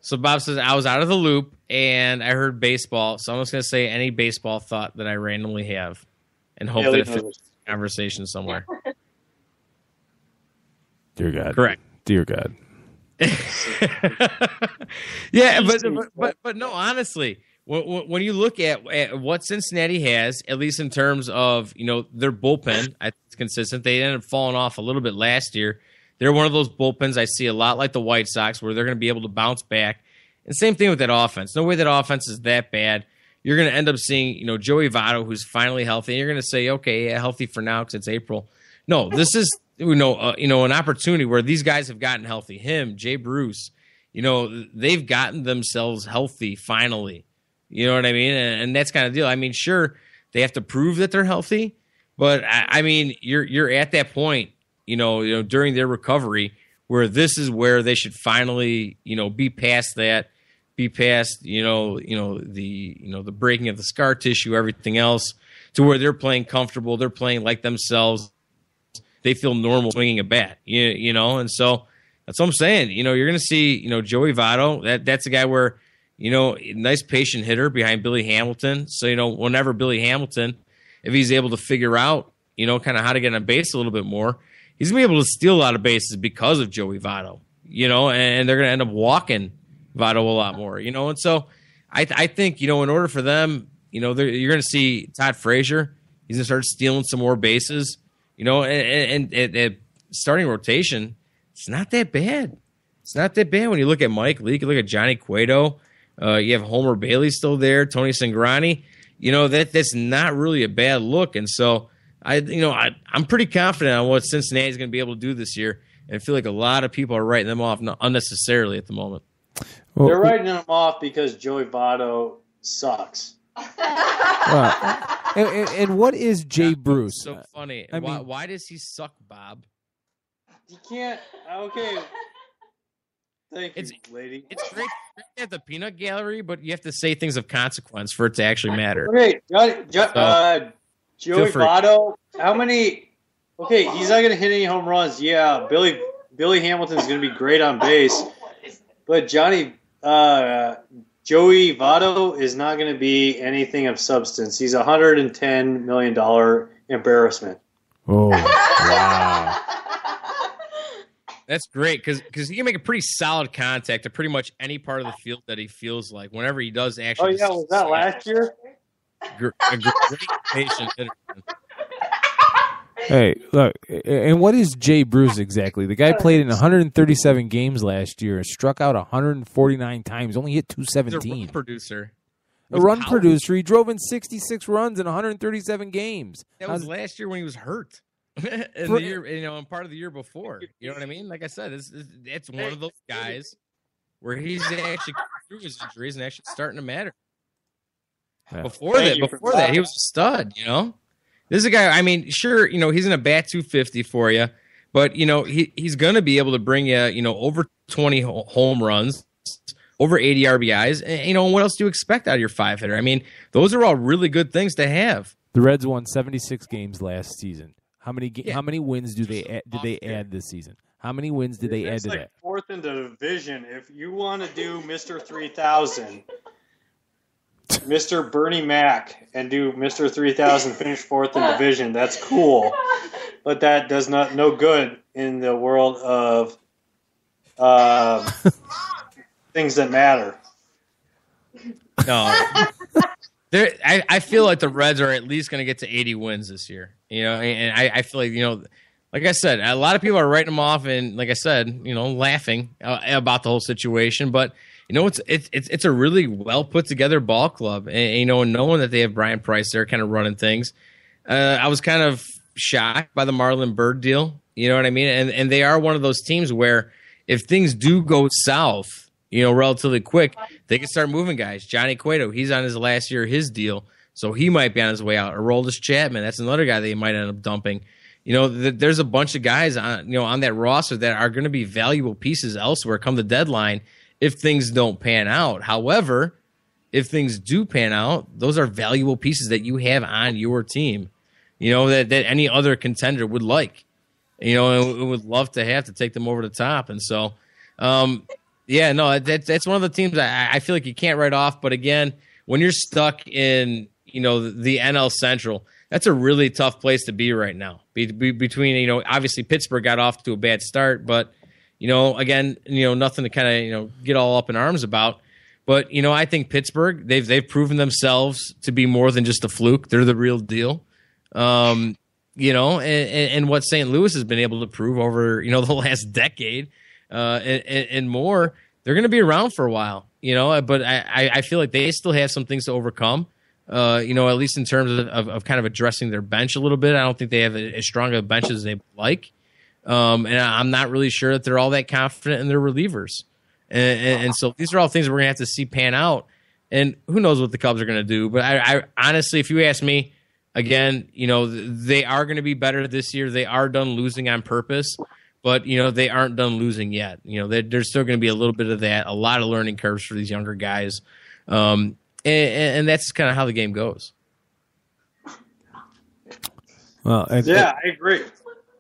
So Bob says, I was out of the loop, and I heard baseball, so I'm just going to say any baseball thought that I randomly have and hope that it fits the conversation somewhere. Dear God. Correct. Dear God. Yeah, but no, honestly, when you look at what Cincinnati has, at least in terms of, their bullpen, I think it's consistent. They ended up falling off a little bit last year. They're one of those bullpens I see a lot like the White Sox where they're going to be able to bounce back. And same thing with that offense. No way that offense is that bad. You're going to end up seeing, Joey Votto, who's finally healthy. And you're going to say, okay, yeah, healthy for now because it's April. No, this is, an opportunity where these guys have gotten healthy. Him, Jay Bruce, they've gotten themselves healthy finally. You know what I mean? And that's kind of the deal. I mean, sure, they have to prove that they're healthy, but I mean, you're at that point, during their recovery where this is where they should finally, be past that, the breaking of the scar tissue, everything else, to where they're playing comfortable, they're playing like themselves, they feel normal swinging a bat, and so that's what I'm saying. You're going to see, Joey Votto. That's a guy where, nice patient hitter behind Billy Hamilton. So, whenever Billy Hamilton, if he's able to figure out, kind of how to get on base a little bit more, he's going to be able to steal a lot of bases because of Joey Votto, and they're going to end up walking Votto a lot more, and so I think, in order for them, you're going to see Todd Frazier. He's going to start stealing some more bases, and starting rotation, it's not that bad. It's not that bad when you look at Mike Leake, you look at Johnny Cueto, you have Homer Bailey still there, Tony Cingrani. That's not really a bad look, and so I'm pretty confident on what Cincinnati is going to be able to do this year, and I feel like a lot of people are writing them off unnecessarily at the moment. Well, they're writing them off because Joey Votto sucks. And what is Jay Bruce? So funny. Why does he suck, Bob? You can't. Okay. Thank you, lady. It's great at the peanut gallery, but you have to say things of consequence for it to actually matter. Okay, Joey Votto, how many? Okay, he's not going to hit any home runs. Yeah, Billy Hamilton's going to be great on base, but Joey Votto is not going to be anything of substance. He's a $110 million embarrassment. Oh, wow. That's great because he can make a pretty solid contact to pretty much any part of the field that he feels like whenever he does actually. Oh, yeah, was that last year? A great patient hitter. Hey, look, and what is Jay Bruce exactly? The guy played in 137 games last year and struck out 149 times, only hit 217. He's a run producer. A run producer. He drove in 66 runs in 137 games. That was last year when he was hurt. In the year, and part of the year before. You know what I mean? Like I said, it's one of those guys where he's actually through his injuries and actually starting to matter. Yeah. Before that, he was a stud. This is a guy. I mean, sure, he's in a bat 250 for you, but he's going to be able to bring you, over 20 home runs, over 80 RBIs, and what else do you expect out of your five hitter? I mean, those are all really good things to have. The Reds won 76 games last season. How many wins did they add this season? How many wins did they add to that? Fourth in the division. If you want to do Mr. 3000, Mr. Bernie Mac, and do Mr. 3000 finish fourth in division, that's cool. But that does no good in the world of things that matter. No. I feel like the Reds are at least going to get to 80 wins this year. And I feel like, like I said, a lot of people are writing them off and, like I said, laughing about the whole situation. But, it's a really well put together ball club. And knowing that they have Brian Price there kind of running things, I was kind of shocked by the Marlon Byrd deal. You know what I mean? And they are one of those teams where if things do go south, relatively quick, they can start moving guys. Johnny Cueto, he's on his last year of his deal, so he might be on his way out. Aroldis Chapman, that's another guy that he might end up dumping. There's a bunch of guys on that roster that are going to be valuable pieces elsewhere come the deadline if things don't pan out. However, if things do pan out, those are valuable pieces that you have on your team, that any other contender would like, and would love to have to take them over the top. And so, that's one of the teams I feel like you can't write off. But again, when you're stuck in, the NL Central, that's a really tough place to be right now. Between, obviously Pittsburgh got off to a bad start, but, again, nothing to kind of, get all up in arms about. But, I think Pittsburgh, they've proven themselves to be more than just a fluke. They're the real deal. And what St. Louis has been able to prove over, the last decade and more, they're going to be around for a while, but I feel like they still have some things to overcome. At least in terms of kind of addressing their bench a little bit. I don't think they have as strong a bench as they would like. And I'm not really sure that they're all that confident in their relievers. And so these are all things we're going to have to see pan out. And who knows what the Cubs are going to do. But I honestly, if you ask me, again, they are going to be better this year. They are done losing on purpose. But, they aren't done losing yet. There's still going to be a little bit of that, a lot of learning curves for these younger guys. And that's kind of how the game goes. Well, I agree.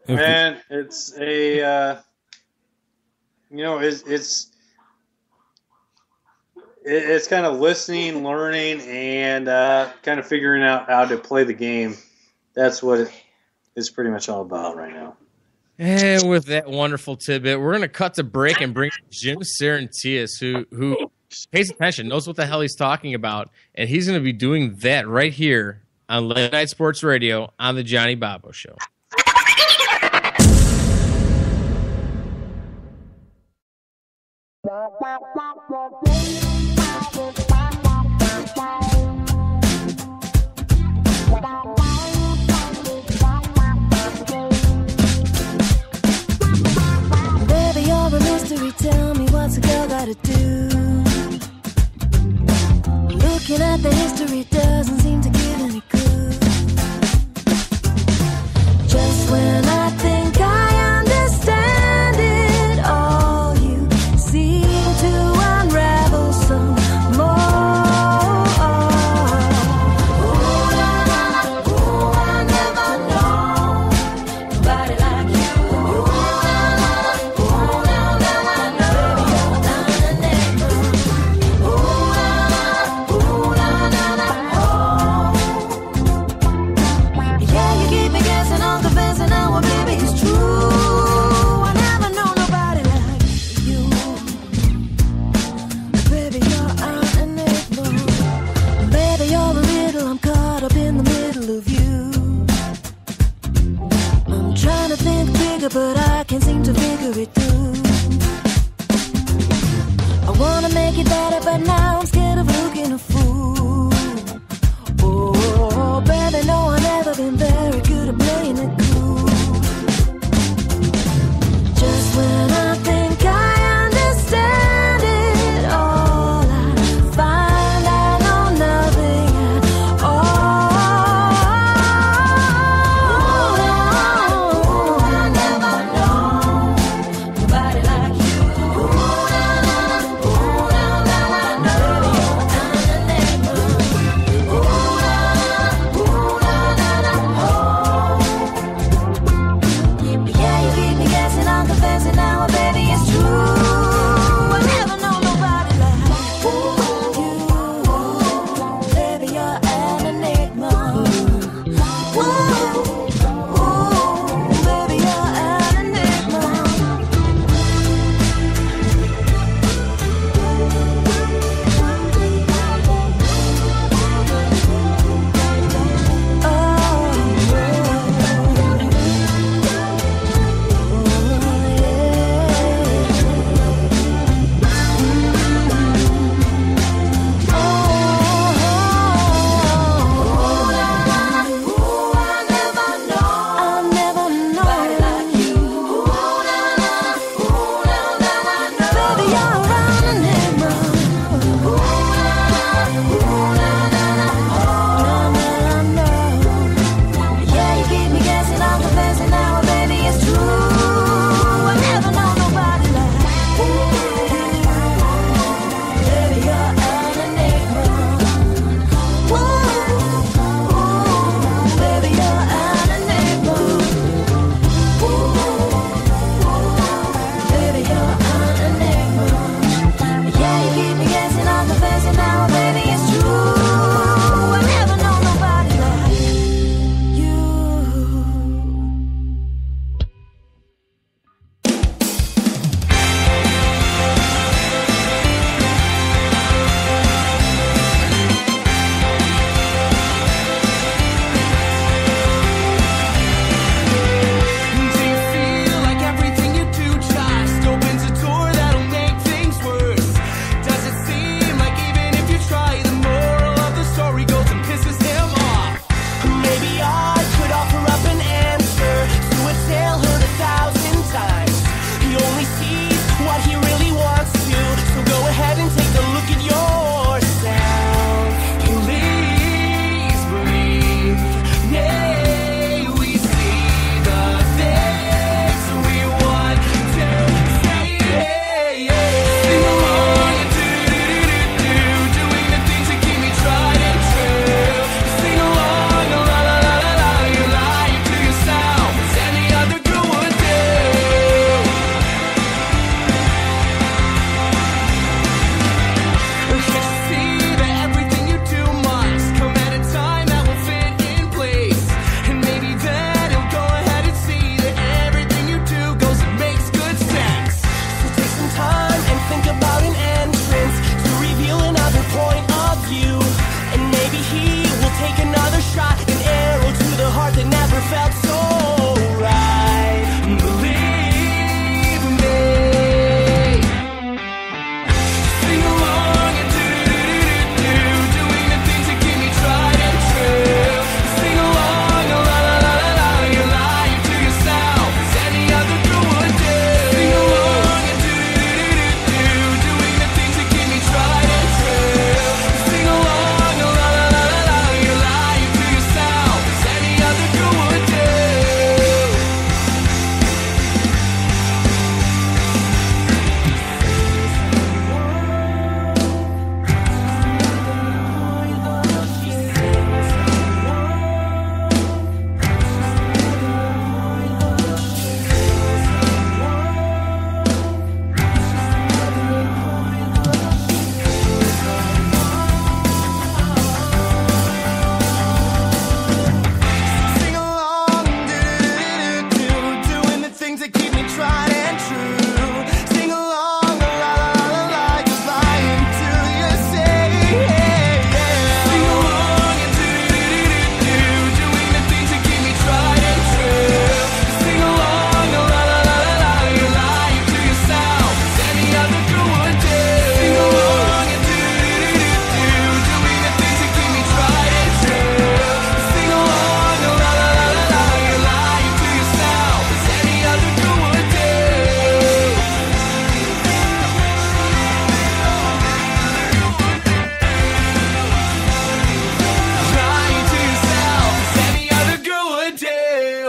And it's a, it's kind of listening, learning, and kind of figuring out how to play the game. That's what it is pretty much all about right now. And with that wonderful tidbit, we're going to cut to break and bring Jim Serantias, who pays attention, knows what the hell he's talking about, and he's going to be doing that right here on Late Night Sports Radio on the Johnny Bobbo Show. Baby, you're a mystery. Tell me what's a girl gotta do? Looking at the history doesn't seem to give any clue. Just when I think I understand it all, you seem to unravel some more. Ooh, la, la, ooh, I never know nobody like you. Ooh, la, la, ooh, now I know. Baby, you're not a neighbor. Ooh, yeah, you keep me guessing, I'm confessing now, well, baby, it's true. I never know nobody like you. Baby, you're unenable. Baby, you're a riddle, I'm caught up in the middle of you. I'm trying to think bigger, but I can't seem to figure it through. I wanna make it better, but now I'm scared of looking a fool. Oh, baby, no, I've never been very good at playing it cool. Just when I think I understand it all, I find I know nothing at all. Ooh, I never know nobody like you. Ooh, now I know. Baby, you're kind of neighbor. Ooh,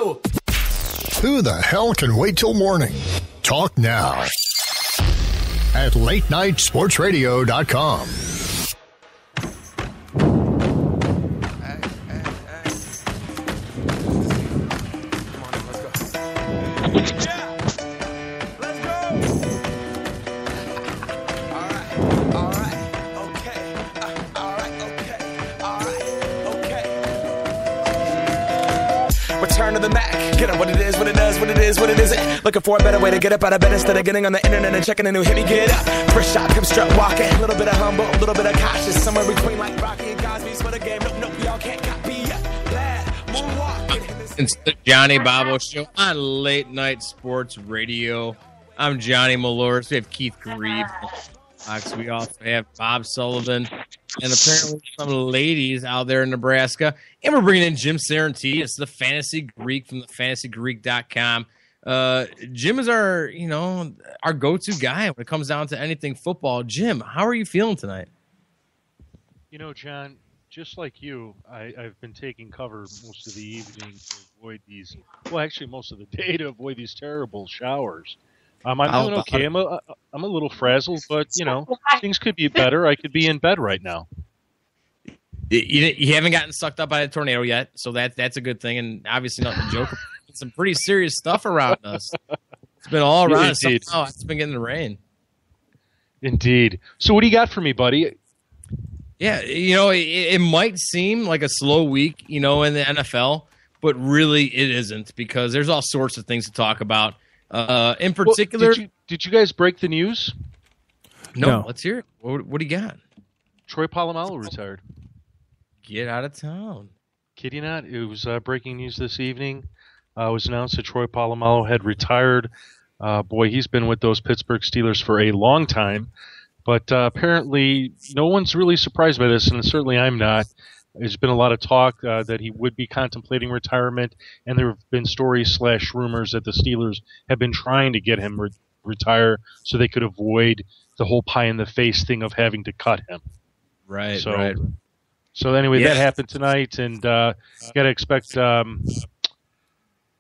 you. Who the hell can wait till morning? Talk now at latenightsportsradio.com. Return to the Mac. Get up what it is, what it does, what it is, what it isn't. Looking for a better way to get up out of bed instead of getting on the internet and checking a new hit. Me get up. First shot, come strut walking. A little bit of humble, a little bit of cautious. Somewhere between like Rocky and Cosby's for the game. Nope, nope, y'all can't copy yet. Glad moonwalking. It's the Johnny Bobbo Show on Late Night Sports Radio. I'm Johnny Malores. We have Keith Grieve. We also have Bob Sullivan and apparently some ladies out there in Nebraska. And we're bringing in Jim Sarantini. It's the Fantasy Greek from the fantasygreek.com. Jim is our go-to guy when it comes down to anything football. Jim, how are you feeling tonight? You know, John, just like you, I've been taking cover most of the evening to avoid these, well, actually most of the day to avoid these terrible showers. I'm doing okay. I'm a little frazzled, but, you know, things could be better. I could be in bed right now. You haven't gotten sucked up by a tornado yet, so that's a good thing, and obviously nothing to joke about. Some pretty serious stuff around us. It's been all around us. Somehow it's been getting the rain. Indeed. So what do you got for me, buddy? Yeah, you know, it might seem like a slow week, you know, in the NFL, but really it isn't because there's all sorts of things to talk about. In particular, did you guys break the news? No. Let's hear it. What do you got? Troy Polamalu retired. Get out of town. Kid you not? It was breaking news this evening. It was announced that Troy Polamalu had retired. Boy, he's been with those Pittsburgh Steelers for a long time. But apparently no one's really surprised by this, and certainly I'm not. There's been a lot of talk that he would be contemplating retirement, and there have been stories/rumors that the Steelers have been trying to get him retire so they could avoid the whole pie-in-the-face thing of having to cut him. Right. So anyway, that happened tonight, and got to expect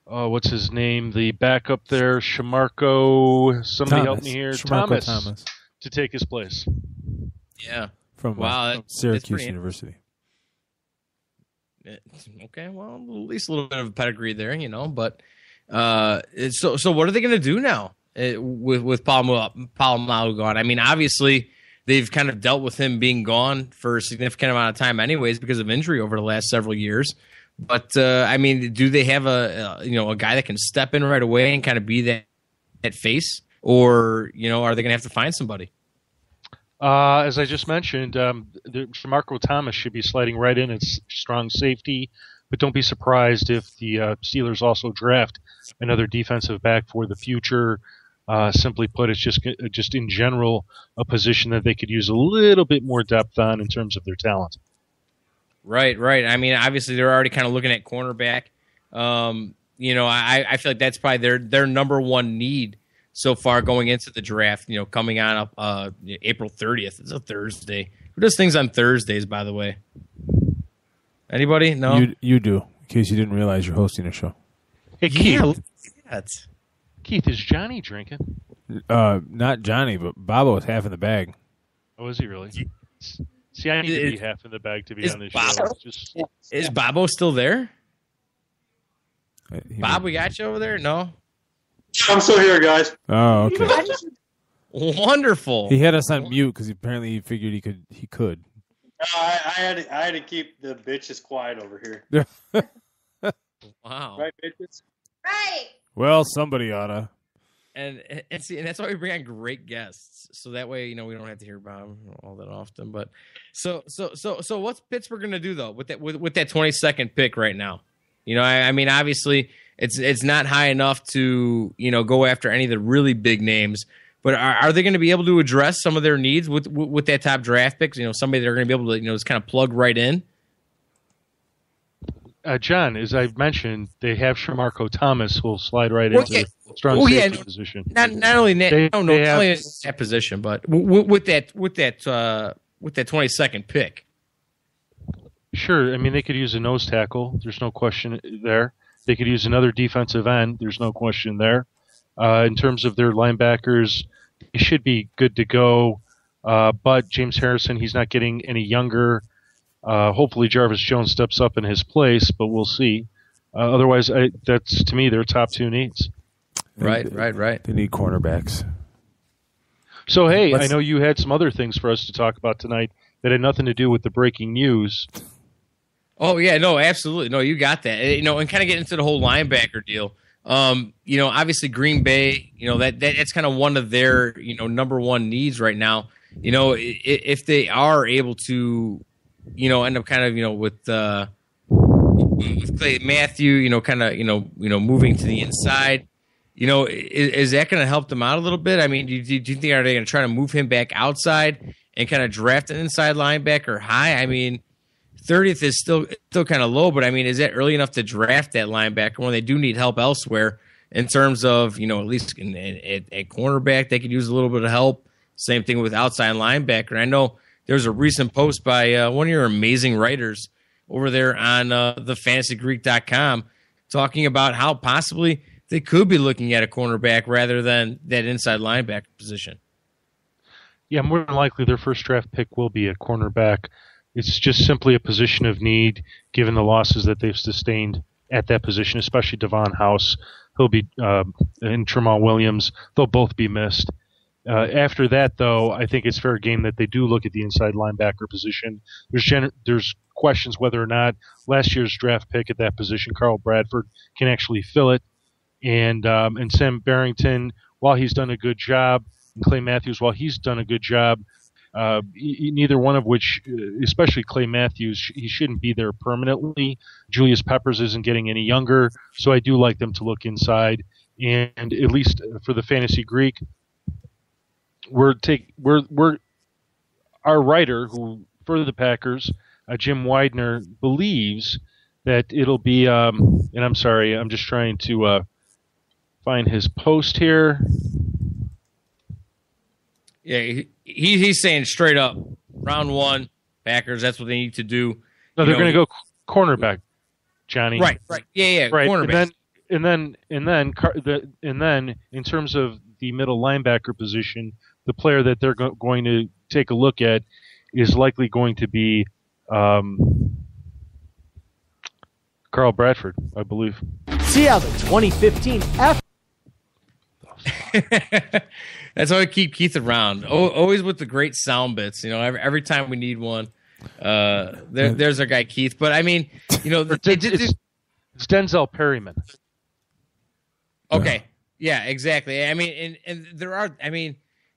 what's his name? The backup there, Shamarko. Somebody help me here. Thomas to take his place. Yeah. From Syracuse University. Okay, well, at least a little bit of a pedigree there, you know. But so what are they going to do now with Polamalu gone? I mean, obviously they've kind of dealt with him being gone for a significant amount of time, anyways, because of injury over the last several years. But I mean, do they have a guy that can step in right away and kind of be that face, or are they going to have to find somebody? As I just mentioned, Shamarko Thomas should be sliding right in at strong safety, but don't be surprised if the Steelers also draft another defensive back for the future. Simply put, it's just in general a position that they could use a little bit more depth on in terms of their talent. Right. I mean, obviously they're already kind of looking at cornerback. I feel like that's probably their number one need so far going into the draft, coming on up April 30th. It's a Thursday. Who does things on Thursdays, by the way? Anybody? No? You do, in case you didn't realize you're hosting a show. Hey, Keith. Yeah, Keith, is Johnny drinking? Not Johnny, but Bobbo is half in the bag. Oh, is he really? See, I need to be half in the bag to be on this show. Is Bobbo still there? He Bob, we got you over there? No? I'm still here, guys. Oh, okay. Wonderful. He had us on mute because apparently he figured he could. I had to keep the bitches quiet over here. Wow. Right, bitches? Right. Well, somebody oughta. And that's why we bring on great guests, so that way we don't have to hear about them all that often. But so what's Pittsburgh going to do though with that 22nd pick right now? I mean, obviously it's not high enough to go after any of the really big names, but are they going to be able to address some of their needs with that top draft picks? Somebody they're going to be able to just kind of plug right in. John, as I've mentioned, they have Shamarko Thomas who will slide right into the strong safety position. Not only that position, but with that 22nd pick. Sure, I mean they could use a nose tackle. There's no question there. They could use another defensive end. There's no question there. In terms of their linebackers, they should be good to go. But James Harrison, he's not getting any younger. Hopefully Jarvis Jones steps up in his place, but we'll see. Otherwise, that's, to me, their top two needs. Right. They need cornerbacks. So, hey, I know you had some other things for us to talk about tonight that had nothing to do with the breaking news. Oh, yeah, no, absolutely. No, you got that. And kind of get into the whole linebacker deal. Obviously Green Bay, that's kind of one of their, number one needs right now. If they are able to, end up kind of, with Clay Matthew, kind of, moving to the inside, is that going to help them out a little bit? I mean, do you think are they going to try to move him back outside and kind of draft an inside linebacker high? I mean, 30th is still kind of low, but I mean, is that early enough to draft that linebacker when they do need help elsewhere in terms of, at least at cornerback, they could use a little bit of help. Same thing with outside linebacker. And I know there was a recent post by one of your amazing writers over there on thefantasygreek.com talking about how possibly they could be looking at a cornerback rather than that inside linebacker position. Yeah, more than likely their first draft pick will be a cornerback. It's just simply a position of need, given the losses that they've sustained at that position, especially Devon House. He'll be and Tramon Williams. They'll both be missed. After that, though, I think it's fair game that they do look at the inside linebacker position. There's questions whether or not last year's draft pick at that position, Carl Bradford, can actually fill it. And Sam Barrington, while he's done a good job, and Clay Matthews, while he's done a good job, neither one of which, especially Clay Matthews, he shouldn't be there permanently. Julius Peppers isn't getting any younger, so I do like them to look inside. And at least for the Fantasy Greek, our writer who for the Packers, Jim Widener, believes that it'll be. And I'm sorry, I'm just trying to find his post here. Yeah, he's saying straight up, round one, Packers. That's what they need to do. No, they're going to go cornerback, Johnny. Right. Yeah, right. Cornerback. And then, in terms of the middle linebacker position, the player that they're going to take a look at is likely going to be Carl Bradford, I believe. See how the 2015 F. That's why I keep Keith around. Always with the great sound bits. Every time we need one, there's our guy Keith. But I mean, it's Denzel Perryman. Okay, yeah, exactly. I mean, and there are. I mean,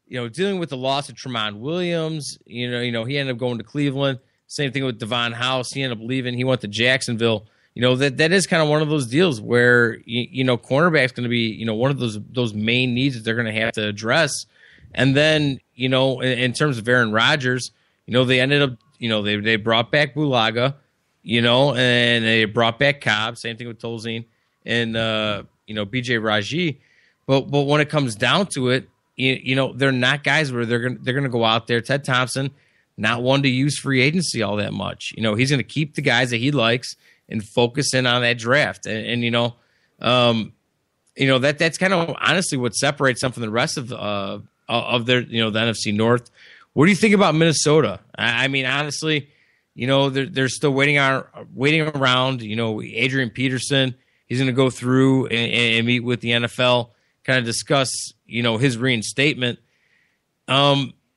dealing with the loss of Tramon Williams. He ended up going to Cleveland. Same thing with Devon House. He ended up leaving. He went to Jacksonville. That is kind of one of those deals where cornerback's going to be one of those main needs that they're going to have to address. And then in terms of Aaron Rodgers, they ended up they brought back Bulaga, and they brought back Cobb. Same thing with Tolzien and BJ Raji. But when it comes down to it, they're not guys where they're gonna go out there. Ted Thompson, not one to use free agency all that much. He's going to keep the guys that he likes and focus in on that draft. And that's kind of honestly what separates them from the rest of their, the NFC North. What do you think about Minnesota? I mean, honestly, they're still waiting around. Adrian Peterson, he's going to go through and meet with the NFL, kind of discuss, his reinstatement.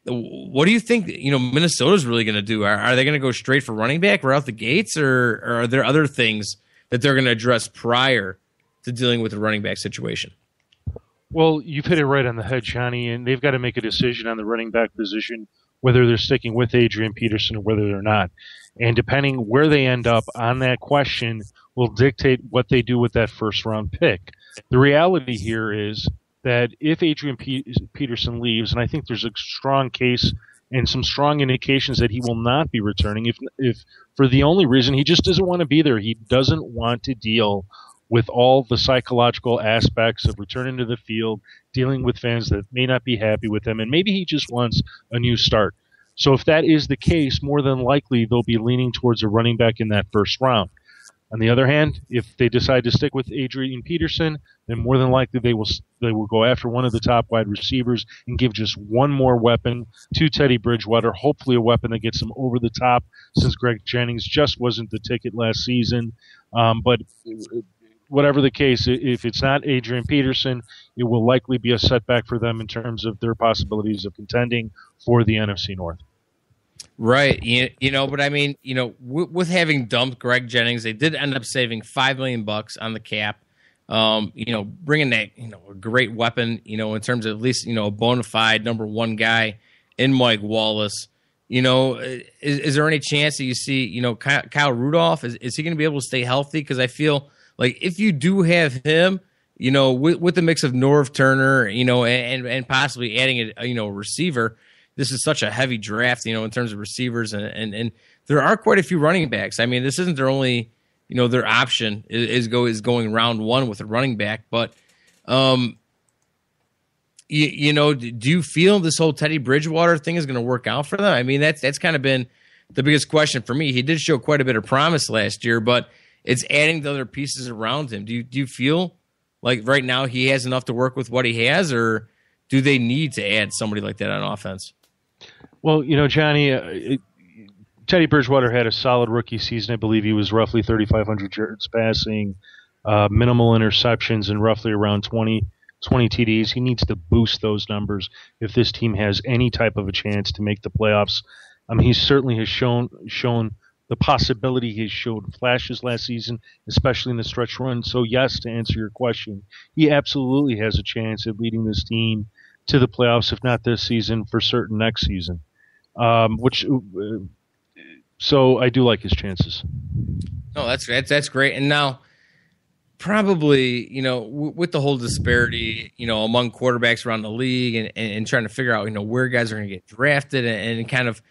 What do you think, Minnesota's really going to do? Are they going to go straight for running back right out the gates, or are there other things that they're going to address prior to dealing with the running back situation? Well, you've hit it right on the head, Johnny, and they've got to make a decision on the running back position, whether they're sticking with Adrian Peterson or whether they're not. And depending where they end up on that question will dictate what they do with that first-round pick. The reality here is that if Adrian Peterson leaves, and I think there's a strong case and some strong indications that he will not be returning, if for the only reason he just doesn't want to be there. He doesn't want to deal with all the psychological aspects of returning to the field, dealing with fans that may not be happy with him, and maybe he just wants a new start. So if that is the case, more than likely they'll be leaning towards a running back in that first round. On the other hand, if they decide to stick with Adrian Peterson, then more than likely they will go after one of the top wide receivers and give just one more weapon to Teddy Bridgewater, hopefully a weapon that gets him over the top, since Greg Jennings just wasn't the ticket last season. But whatever the case, if it's not Adrian Peterson, it will likely be a setback for them in terms of their possibilities of contending for the NFC North. Right. But I mean, with having dumped Greg Jennings, they did end up saving $5 million on the cap. Bringing that, a great weapon, in terms of at least, a bona fide number one guy in Mike Wallace. Is there any chance that you see, Kyle Rudolph, is he going to be able to stay healthy? Because I feel like if you do have him, with the mix of Norv Turner, and possibly adding a receiver, this is such a heavy draft, in terms of receivers, and there are quite a few running backs. I mean, this isn't their only, their option is going round one with a running back. But, do you feel this whole Teddy Bridgewater thing is going to work out for them? I mean, that's kind of been the biggest question for me. He did show quite a bit of promise last year, but it's adding the other pieces around him. Do you feel like right now he has enough to work with what he has, or do they need to add somebody like that on offense? Well, Johnny, Teddy Bridgewater had a solid rookie season. I believe he was roughly 3,500 yards passing, minimal interceptions, and roughly around 20 TDs. He needs to boost those numbers if this team has any type of a chance to make the playoffs. He certainly has shown the possibility. He showed flashes last season, especially in the stretch run. So, yes, to answer your question, he absolutely has a chance at leading this team to the playoffs, if not this season, for certain next season. So I do like his chances. No, that's great. And now, probably, with the whole disparity, among quarterbacks around the league, and trying to figure out, where guys are going to get drafted, and kind of,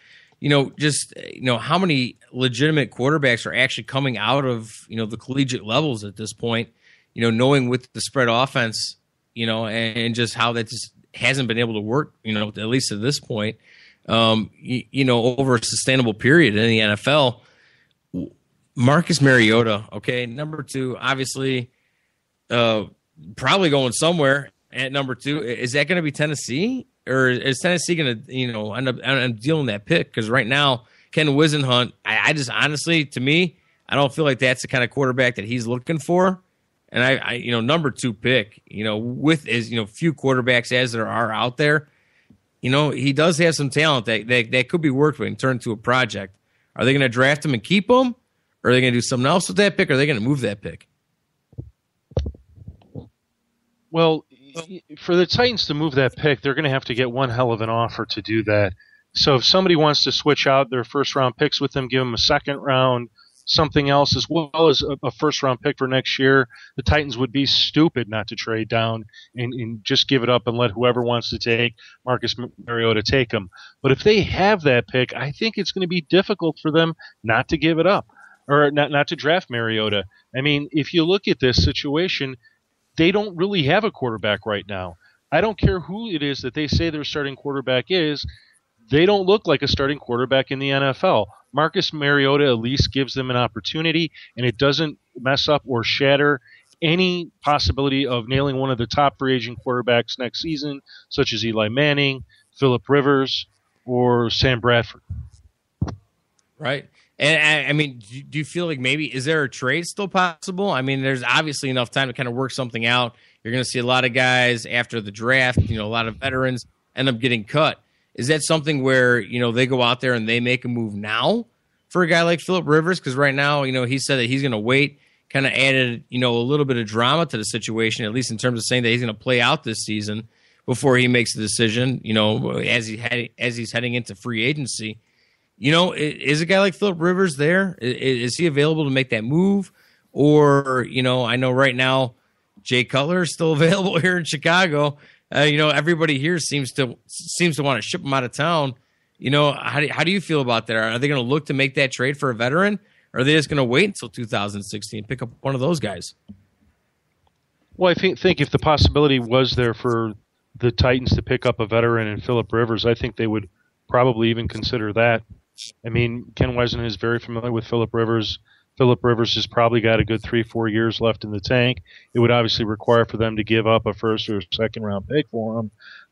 just how many legitimate quarterbacks are actually coming out of the collegiate levels at this point. Knowing with the spread offense, and just how that just hasn't been able to work, at least at this point, over a sustainable period in the NFL. Marcus Mariota, okay, number two, obviously, probably going somewhere at number two. Is that going to be Tennessee, or is Tennessee going to, end up dealing that pick? Because right now, Ken Wisenhunt, I just honestly, to me, I don't feel like that's the kind of quarterback that he's looking for. And I number two pick, with as few quarterbacks as there are out there, he does have some talent that could be worked with and turned into a project. Are they going to draft him and keep him? Or are they going to do something else with that pick? Or are they going to move that pick? Well, for the Titans to move that pick, they're going to have to get one hell of an offer to do that. So if somebody wants to switch out their first-round picks with them, give them a second-round, something else, as well as a first-round pick for next year, the Titans would be stupid not to trade down and just give it up and let whoever wants to take Marcus Mariota take him. But if they have that pick, I think it's going to be difficult for them not to give it up, or not to draft Mariota. I mean, if you look at this situation, they don't really have a quarterback right now. I don't care who it is that they say their starting quarterback is. They don't look like a starting quarterback in the NFL. Marcus Mariota at least gives them an opportunity, and it doesn't mess up or shatter any possibility of nailing one of the top free agent quarterbacks next season, such as Eli Manning, Phillip Rivers, or Sam Bradford. Right. And I mean, do you feel like maybe, is there a trade still possible? I mean, there's obviously enough time to kind of work something out. You're going to see a lot of guys after the draft, a lot of veterans end up getting cut. Is that something where, they go out there and they make a move now for a guy like Phillip Rivers? Because right now, he said that he's going to wait, kind of added, a little bit of drama to the situation, at least in terms of saying that he's going to play out this season before he makes a decision, as he's heading into free agency. Is a guy like Phillip Rivers there? Is he available to make that move? Or, I know right now Jay Cutler is still available here in Chicago. Everybody here seems to want to ship him out of town. How do you feel about that? Are they going to look to make that trade for a veteran? Or are they just going to wait until 2016 and pick up one of those guys? Well, I think if the possibility was there for the Titans to pick up a veteran in Phillip Rivers, I think they would probably even consider that. I mean, Ken Wisenhunt is very familiar with Phillip Rivers. Phillip Rivers has probably got a good 3-4 years left in the tank. It would obviously require for them to give up a first or second round pick for him,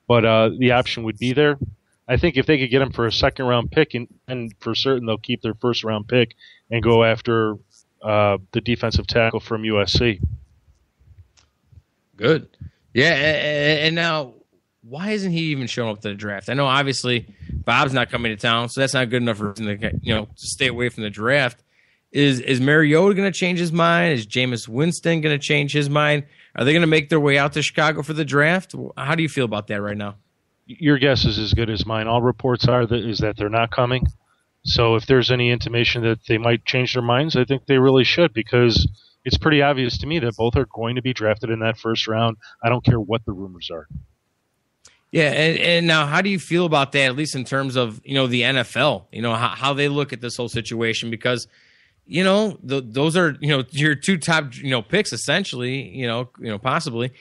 but the option would be there. I think if they could get him for a second round pick, and for certain they'll keep their first round pick and go after the defensive tackle from USC. Good. Yeah, and now, why isn't he even showing up to the draft? I know, obviously, Bob's not coming to town, so that's not good enough for him to stay away from the draft. Is Mariota going to change his mind? Is Jameis Winston going to change his mind? Are they going to make their way out to Chicago for the draft? How do you feel about that right now? Your guess is as good as mine. All reports is that they're not coming. So if there's any intimation that they might change their minds, I think they really should, because it's pretty obvious to me that both are going to be drafted in that first round. I don't care what the rumors are. Yeah, and now how do you feel about that, at least in terms of, the NFL, how they look at this whole situation? Because, those are, your two top, picks, essentially, possibly.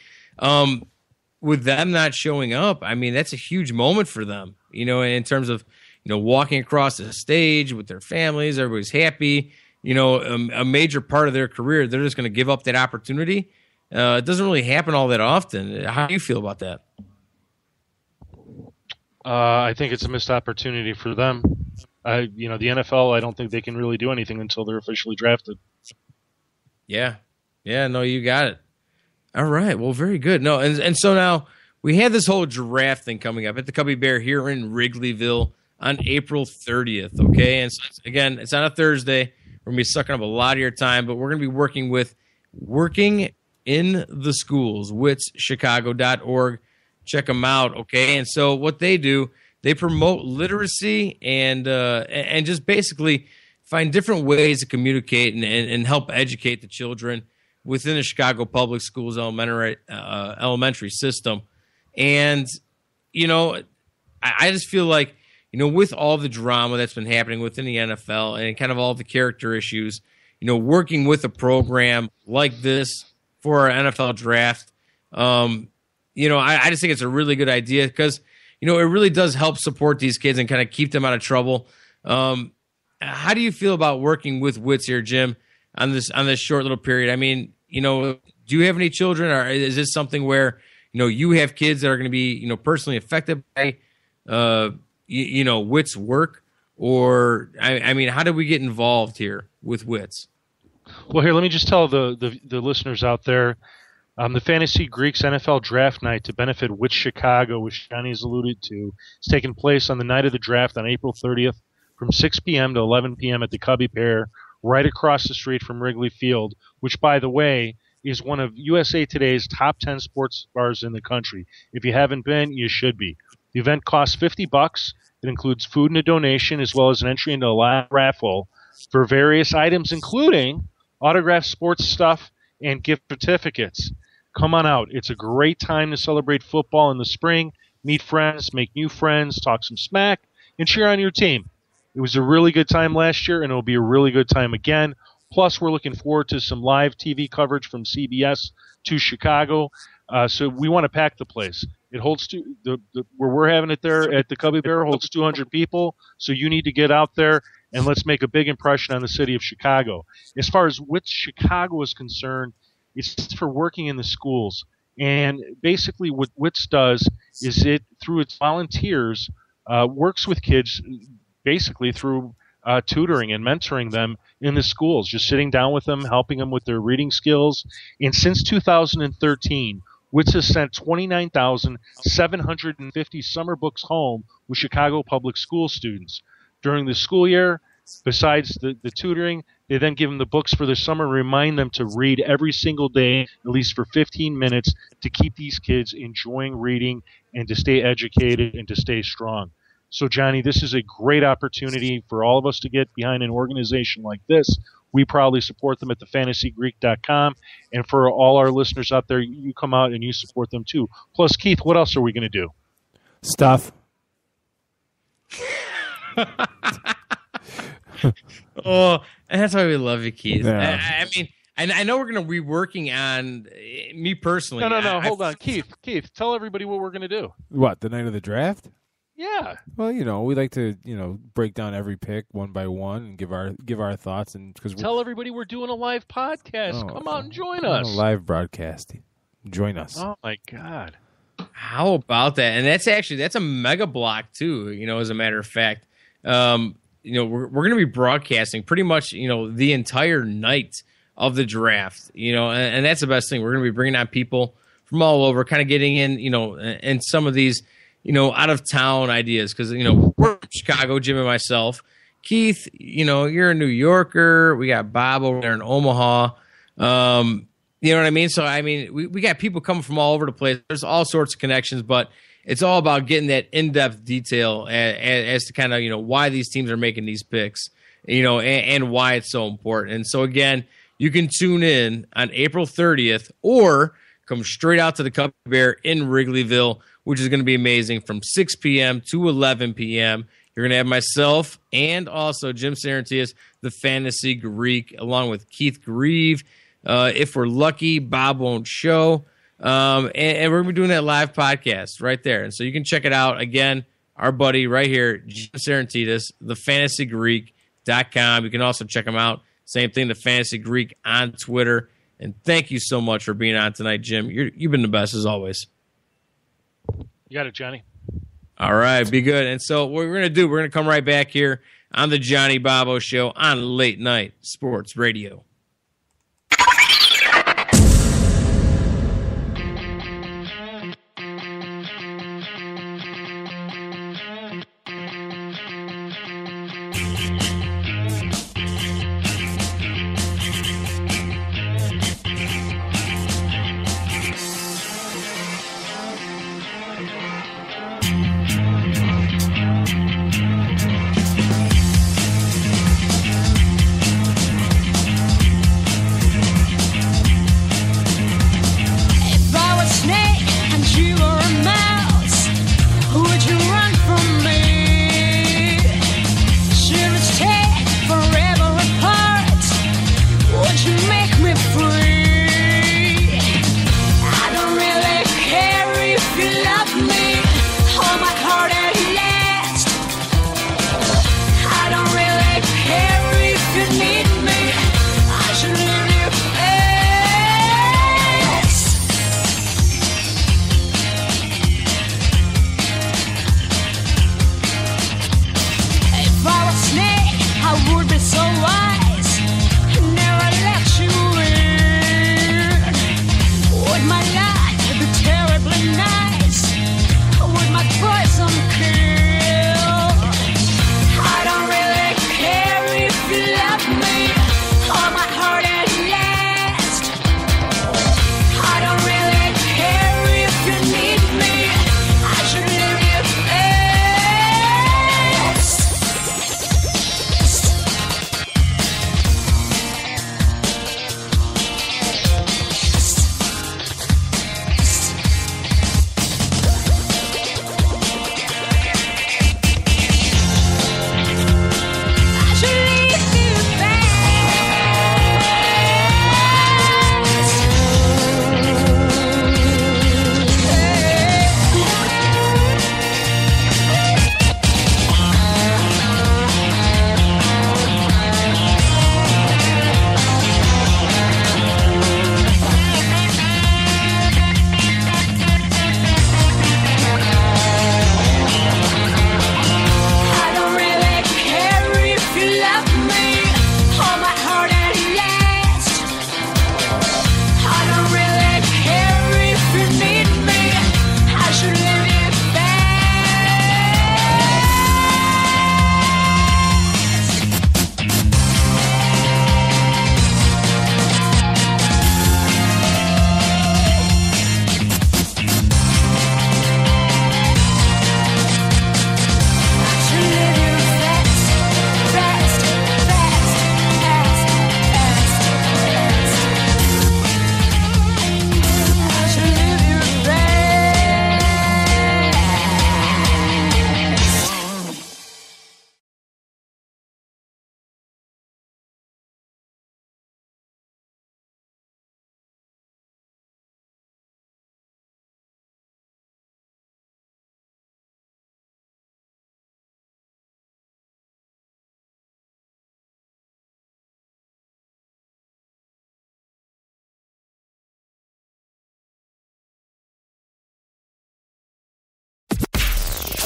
With them not showing up, I mean, that's a huge moment for them, in terms of, walking across the stage with their families, everybody's happy, a major part of their career, they're just going to give up that opportunity. It doesn't really happen all that often. How do you feel about that? I think it's a missed opportunity for them. The NFL, I don't think they can really do anything until they're officially drafted. Yeah. Yeah, no, you got it. All right. Well, very good. No, and so now we have this whole draft thing coming up at the Cubby Bear here in Wrigleyville on April 30th, okay? And so again, it's on a Thursday. We're going to be sucking up a lot of your time, but we're going to be working in the schools, witschicago.org. Check them out, okay? And so what they do, they promote literacy and just basically find different ways to communicate and help educate the children within the Chicago Public Schools elementary system. And, I just feel like, with all the drama that's been happening within the NFL and kind of all the character issues, working with a program like this for our NFL draft, I just think it's a really good idea because, it really does help support these kids and kind of keep them out of trouble. How do you feel about working with Wits here, Jim, on this short little period? I mean, do you have any children, or is this something where, you have kids that are going to be, personally affected by, Wits' work? Or, I mean, how do we get involved here with Wits? Well, here, let me just tell the listeners out there, the Fantasy Greeks NFL Draft Night to benefit Wits Chicago, which Johnny has alluded to, is taking place on the night of the draft on April 30th from 6 p.m. to 11 p.m. at the Cubby Bear, right across the street from Wrigley Field, which, by the way, is one of USA Today's top 10 sports bars in the country. If you haven't been, you should be. The event costs $50. It includes food and a donation, as well as an entry into a live raffle for various items, including autographed sports stuff and gift certificates. Come on out. It's a great time to celebrate football in the spring, meet friends, make new friends, talk some smack, and cheer on your team. It was a really good time last year, and it'll be a really good time again. Plus, we're looking forward to some live TV coverage from CBS to Chicago. So we want to pack the place. It holds where we're having it there at the Cubby Bear holds 200 people. So you need to get out there and let's make a big impression on the city of Chicago. As far as Wits Chicago is concerned, it's for working in the schools. And basically what Wits does is it, through its volunteers, works with kids basically through tutoring and mentoring them in the schools, just sitting down with them, helping them with their reading skills. And since 2013, Wits has sent 29,750 summer books home with Chicago public school students. During the school year, besides the tutoring, they then give them the books for the summer, remind them to read every single day, at least for 15 minutes, to keep these kids enjoying reading and to stay educated and to stay strong. So, Johnny, this is a great opportunity for all of us to get behind an organization like this. We proudly support them at thefantasygreek.com. And for all our listeners out there, you come out and you support them too. Plus, Keith, what else are we going to do? Stuff. Oh, and that's why we love you, Keith. Yeah. I mean, I know we're going to be working on me personally. No. Hold on. Keith, tell everybody what we're going to do. What, the night of the draft? Yeah. Well, we like to, break down every pick one by one and give our thoughts, and because Tell everybody we're doing a live podcast. Come out and join us. A live broadcast. Join us. Oh my God. How about that? And that's a mega block too. As a matter of fact, we're going to be broadcasting pretty much the entire night of the draft. And that's the best thing. We're going to be bringing on people from all over, kind of getting in, in some of these, out of town ideas, because we're from Chicago, Jim and myself. Keith, you're a New Yorker. We got Bobbo there in Omaha. You know what I mean? So, we got people coming from all over the place. There's all sorts of connections, but it's all about getting that in-depth detail as to kind of, why these teams are making these picks, and why it's so important. And so, again, you can tune in on April 30th or come straight out to the Cup Bear in Wrigleyville, which is going to be amazing, from 6 p.m. to 11 p.m. You're going to have myself and also Jim Sarantias, the Fantasy Greek, along with Keith Grieve. If we're lucky, Bob won't show. And we're going to be doing that live podcast right there. And so you can check it out. Again, our buddy right here, Jim Sarantias, thefantasygreek.com. You can also check him out. Same thing, the Fantasy Greek on Twitter. And thank you so much for being on tonight, Jim. You've been the best as always. You got it, Johnny. All right, be good. And so what we're going to do, we're going to come right back here on the Johnny Bobbo Show on Late Night Sports Radio.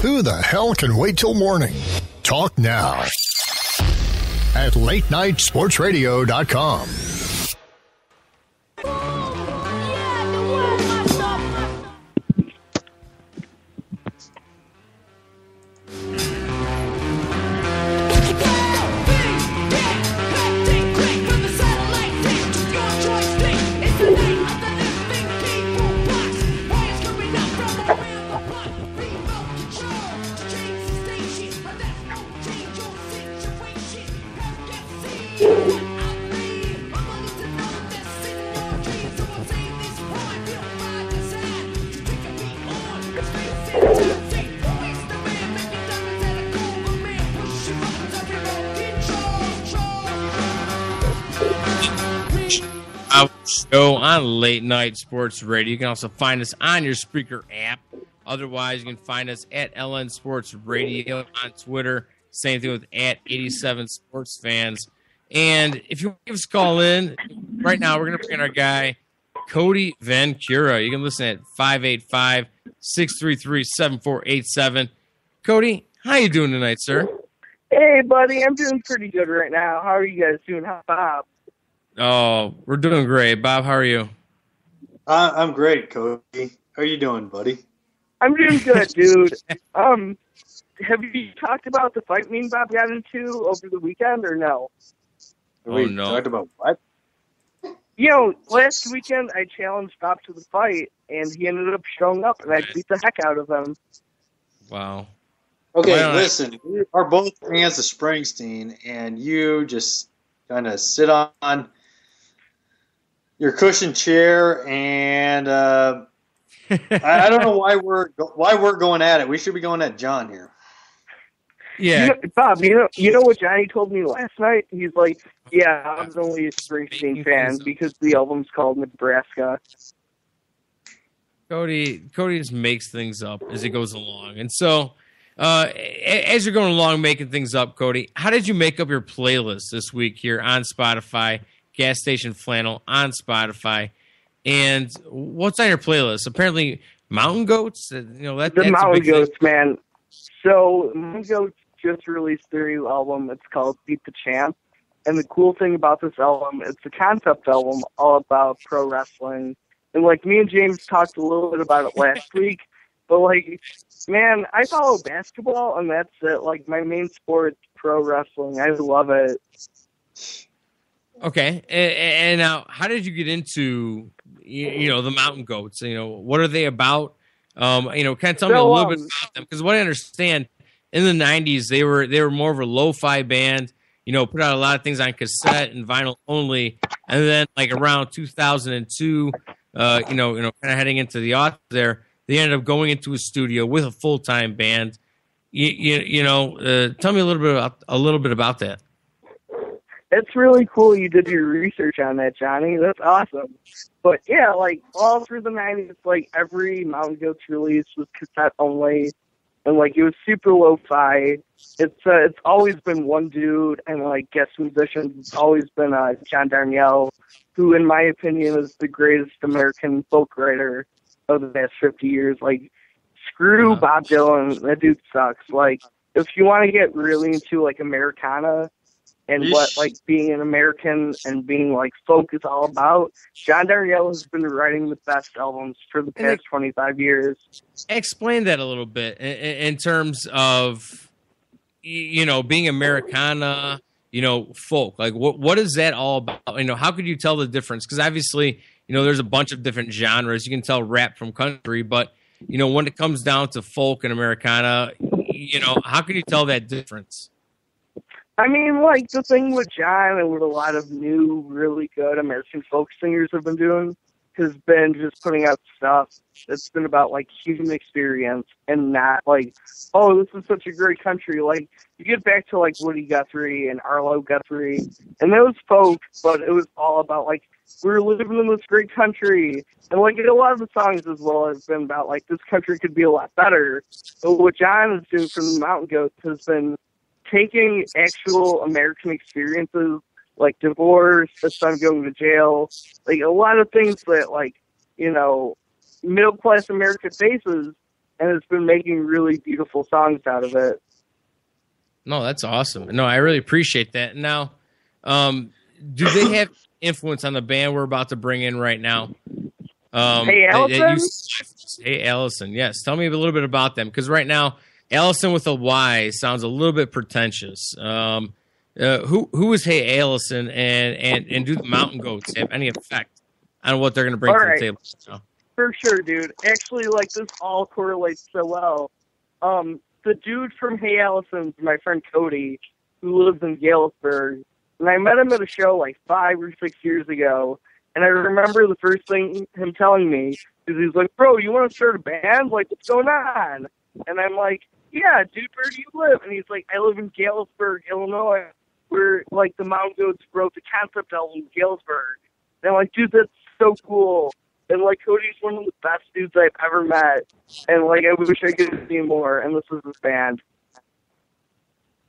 Who the hell can wait till morning? Talk now at latenightsportsradio.com. Show on Late Night Sports Radio. You can also find us on your Spreaker app. Otherwise, you can find us at LN Sports Radio on Twitter. Same thing with at 87 Sports Fans. And if you want to give us a call in, right now we're going to bring in our guy, Cody Vancura. You can listen at 585-633-7487. Cody, how you doing tonight, sir? Hey, buddy. I'm doing pretty good right now. How are you guys doing? How's Bob? Oh, we're doing great. Bob, how are you? I'm great, Cody. How are you doing, buddy? I'm doing good, dude. Have you talked about the fight me and Bob got into over the weekend or no? No. Talked about what? You know, last weekend I challenged Bob to the fight, and he ended up showing up, and I beat the heck out of him. Wow. Okay, listen. We are both fans of Springsteen, and you just kind of sit on your cushioned chair, and I don't know why we're going at it. We should be going at John here. Yeah, Bob. You know what Johnny told me last night? He's like, "Yeah, I'm only a Springsteen fan because the album's called Nebraska." Cody just makes things up as he goes along, and so as you're going along making things up, Cody, how did you make up your playlist this week here on Spotify? Gas Station Flannel on Spotify, and what's on your playlist? Apparently, Mountain Goats. The Mountain Goats, man. So Mountain Goats just released their new album. It's called Beat the Champ, and the cool thing about this album, it's a concept album all about pro wrestling. And like me and James talked a little bit about it last week, but like, man, I follow basketball, and that's it. Like my main sport, pro wrestling. I love it. Okay, and now, how did you get into the Mountain Goats? What are they about? Kind of tell me a little bit about them, because what I understand, in the '90s they were more of a lo-fi band. Put out a lot of things on cassette and vinyl only, and then like around 2002, kind of heading into the aughts there, they ended up going into a studio with a full-time band. Tell me a little bit about that. It's really cool you did your research on that, Johnny. That's awesome. But yeah, like all through the 90s, like every Mountain Goats release was cassette only, and like it was super lo-fi. It's always been one dude, and like guest musicians. It's always been John Darnielle, who, in my opinion, is the greatest American folk writer of the past 50 years. Like, screw Bob Dylan. That dude sucks. Like, if you want to get really into like Americana and what like being an American and being like folk is all about, John Darnielle has been writing the best albums for the past 25 years. Explain that a little bit in terms of being Americana, folk. Like what is that all about? How could you tell the difference? Because obviously, there's a bunch of different genres. You can tell rap from country, but when it comes down to folk and Americana, how can you tell that difference? I mean, like, the thing with John and what a lot of new, really good American folk singers have been doing has been just putting out stuff that's been about, like, human experience and not, like, oh, this is such a great country. Like, you get back to, like, Woody Guthrie and Arlo Guthrie, and those folk, but it was all about, like, we're living in this great country. And, like, a lot of the songs as well have been about, like, this country could be a lot better. But what John is doing from the Mountain Goats has been taking actual American experiences, like divorce, a son going to jail, like a lot of things that, like, middle-class America faces, and it's been making really beautiful songs out of it. No, that's awesome. No, I really appreciate that. Now, do they have influence on the band we're about to bring in right now? Hey, Allison? Hey, Allison. Yes. Tell me a little bit about them. Because right now, Allison with a Y sounds a little bit pretentious. Who is Hey Allison, and do the Mountain Goats have any effect on what they're going to bring to the table? So. For sure, dude. Actually, like, this all correlates so well. The dude from Hey Allison's my friend Cody, who lives in Galesburg, and I met him at a show like 5 or 6 years ago, and I remember the first thing him telling me is he's like, bro, you want to start a band? Like, what's going on? And I'm like, yeah, dude, where do you live? And he's like, I live in Galesburg, Illinois, where, like, the Mountain Goats wrote the concept album, Galesburg. And I'm like, dude, that's so cool. And, like, Cody's one of the best dudes I've ever met. And, like, I wish I could see more. And this was his band.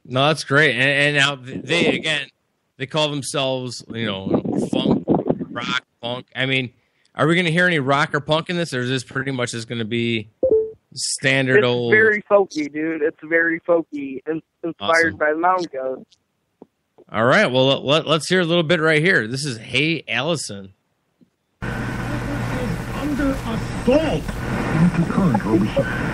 No, that's great. And now they call themselves, funk, rock, punk. I mean, are we going to hear any rock or punk in this, or is this pretty much just going to be standard old? It's very folky, dude. It's very folky, inspired Awesome. by the Mountain Goats. All right. Well, let's hear a little bit right here. This is Hey Allison. Under assault. Into current overside.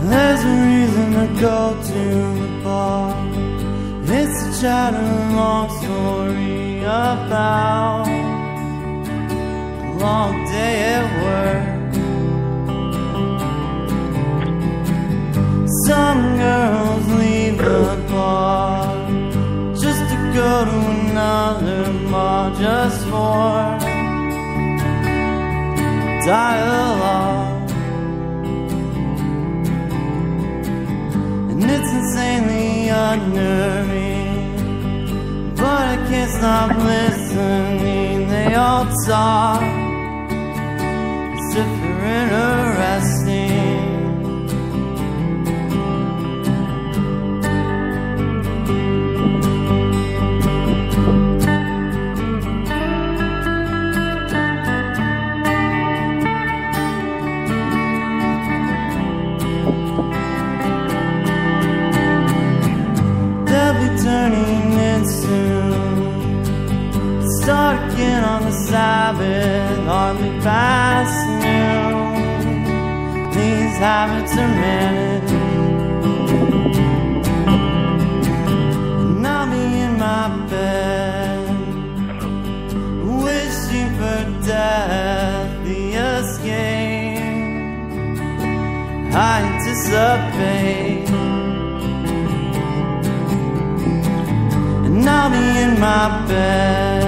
There's a reason to go to the bar. It's to chat a long story about a long day at work. Some girls leave the bar just to go to another bar just for dialogue. And it's insanely unnerving, but I can't stop listening. They all talk as if they're interesting. Turning in soon. Start again on the Sabbath, hardly past noon. These habits are managed, and I'll be in my bed, wishing for death, the escape I anticipate. And I'll be in my bed,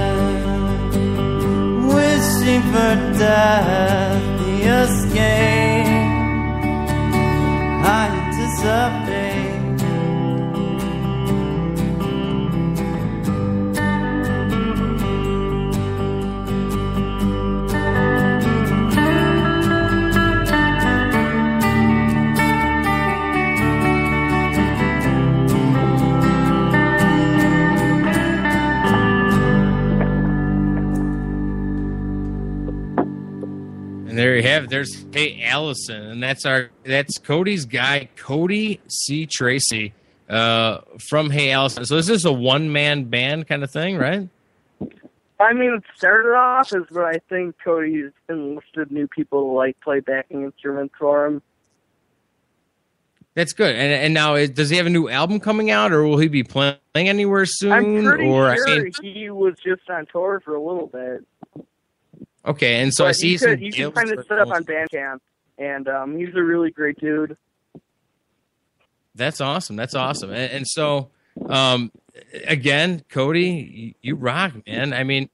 wishing for death, the escape I anticipate. And there you have it. There's Hey Allison, and that's Cody's guy, Cody C. Tracy, from Hey Allison. So is this a one-man band kind of thing, right? I mean, it started off as, but I think Cody's enlisted new people to, like, play backing instruments for him. That's good. And now, does he have a new album coming out, or will he be playing anywhere soon? I'm pretty or sure he was just on tour for a little bit. Okay, and so But I see you some can kind of set up on Bandcamp, and he's a really great dude. That's awesome. That's awesome. And so, again, Cody, you rock, man. I mean,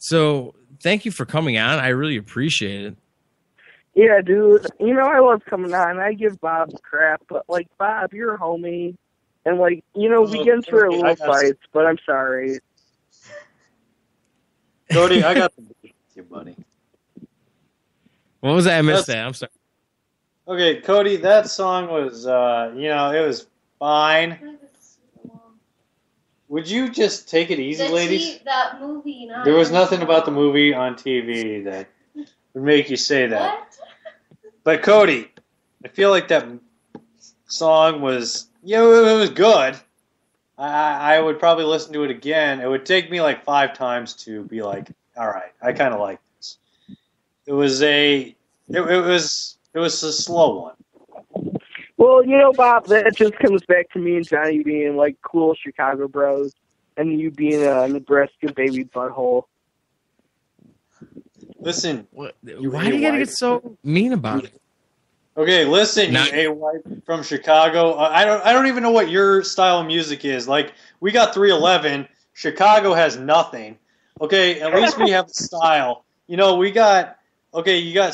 So thank you for coming on. I really appreciate it. Yeah, dude. I love coming on. I give Bob crap, but like Bob, you're a homie, and we get into our little fights. But I'm sorry. Cody, I got the with you, buddy. What was that? I missed that. I'm sorry. Okay, Cody, that song was, it was fine. Would you just take it easy, ladies? That movie. There was nothing about the movie on TV that would make you say that. What? But Cody, I feel like that song was, it was good. I would probably listen to it again. It would take me like 5 times to be like, all right, I kind of like this. It was a slow one. Well, Bob, that just comes back to me and Johnny being like cool Chicago bros, and you being a Nebraska baby butthole. Listen, why do you gotta get so mean about it? Okay, listen, you A-wipe from Chicago. I don't even know what your style of music is. Like, we got 311. Chicago has nothing. Okay, at least we have style. You got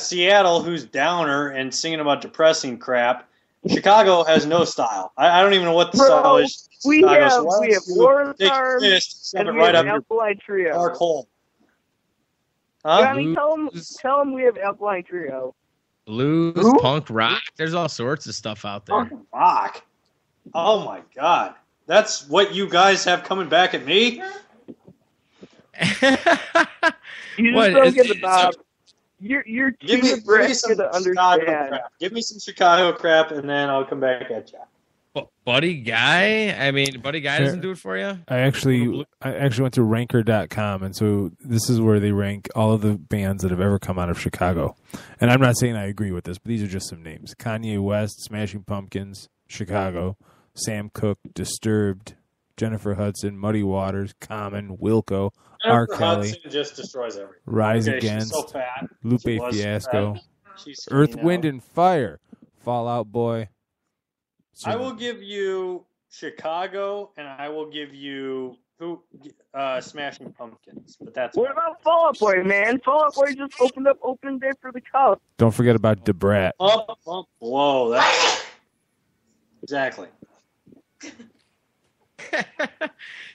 Seattle, who's downer and singing about depressing crap. Chicago has no style. I don't even know what the style is. We have Lawrence Arms and we have Alkaline Trio. Dark hole. Huh? Johnny, tell him we have Alkaline Trio. Blues, punk, rock. There's all sorts of stuff out there. Punk rock. Oh my God, that's what you guys have coming back at me. You just don't get the Bob. You're too Nebraska to understand. Give me some Chicago crap, and then I'll come back at you. Buddy Guy? I mean, Buddy Guy doesn't do it for you? I actually went to ranker.com, and so this is where they rank all of the bands that have ever come out of Chicago. And I'm not saying I agree with this, but these are just some names. Kanye West, Smashing Pumpkins, Chicago, Sam Cooke, Disturbed, Jennifer Hudson, Muddy Waters, Common, Wilco, R. Kelly, Hudson just destroys everything. Rise Okay, Against, she's so fat. Lupe She was Fiasco, fat. She's skinny Earth, now. Wind, and Fire, Fall Out Boy. I will give you Chicago, and I will give you Smashing Pumpkins. But that's what about Fall Out Boy, man? Fall Out Boy just opened up opening day for the Cubs. Don't forget about Debrat. Whoa, that's exactly.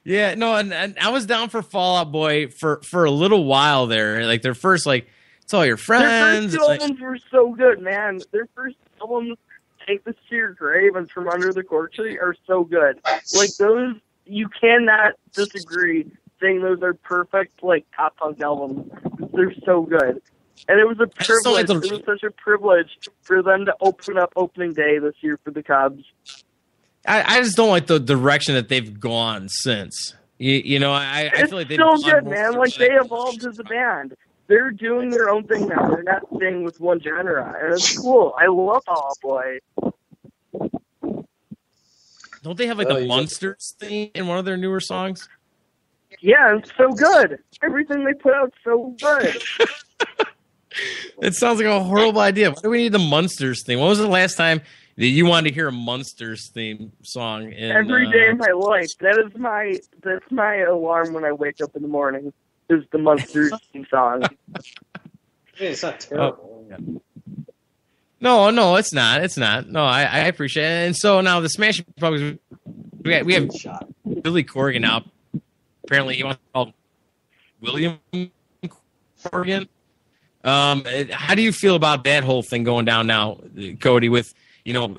Yeah, no, and I was down for Fall Out Boy for a little while there. Like their first, it's all your friends. Their first albums were so good, man. Their first albums, Take This to Your Grave and From Under the Cork Tree, are so good. Like those, you cannot disagree saying those are perfect pop punk albums. They're so good. And it was a privilege. It was such a privilege for them to open up opening day this year for the Cubs. I just don't like the direction that they've gone since. I feel like they've still gone good, man. Like they evolved as a band. They're doing their own thing now. They're not staying with one genre, and it's cool. I love Fall Out Boy. Don't they have the Monsters thing in one of their newer songs? Yeah, it's so good. Everything they put out so good. It sounds like a horrible idea. Why do we need the Monsters thing? When was the last time that you wanted to hear a Monsters theme song? Every day of my life. That's my alarm when I wake up in the morning. Is the Monsters theme song. Hey, it's not terrible. No, it's not. It's not. No, I appreciate it. And so now the Smashing Pumpkins, we have Billy Corgan now. Apparently, he wants to call William Corgan. How do you feel about that whole thing going down now, Cody? With William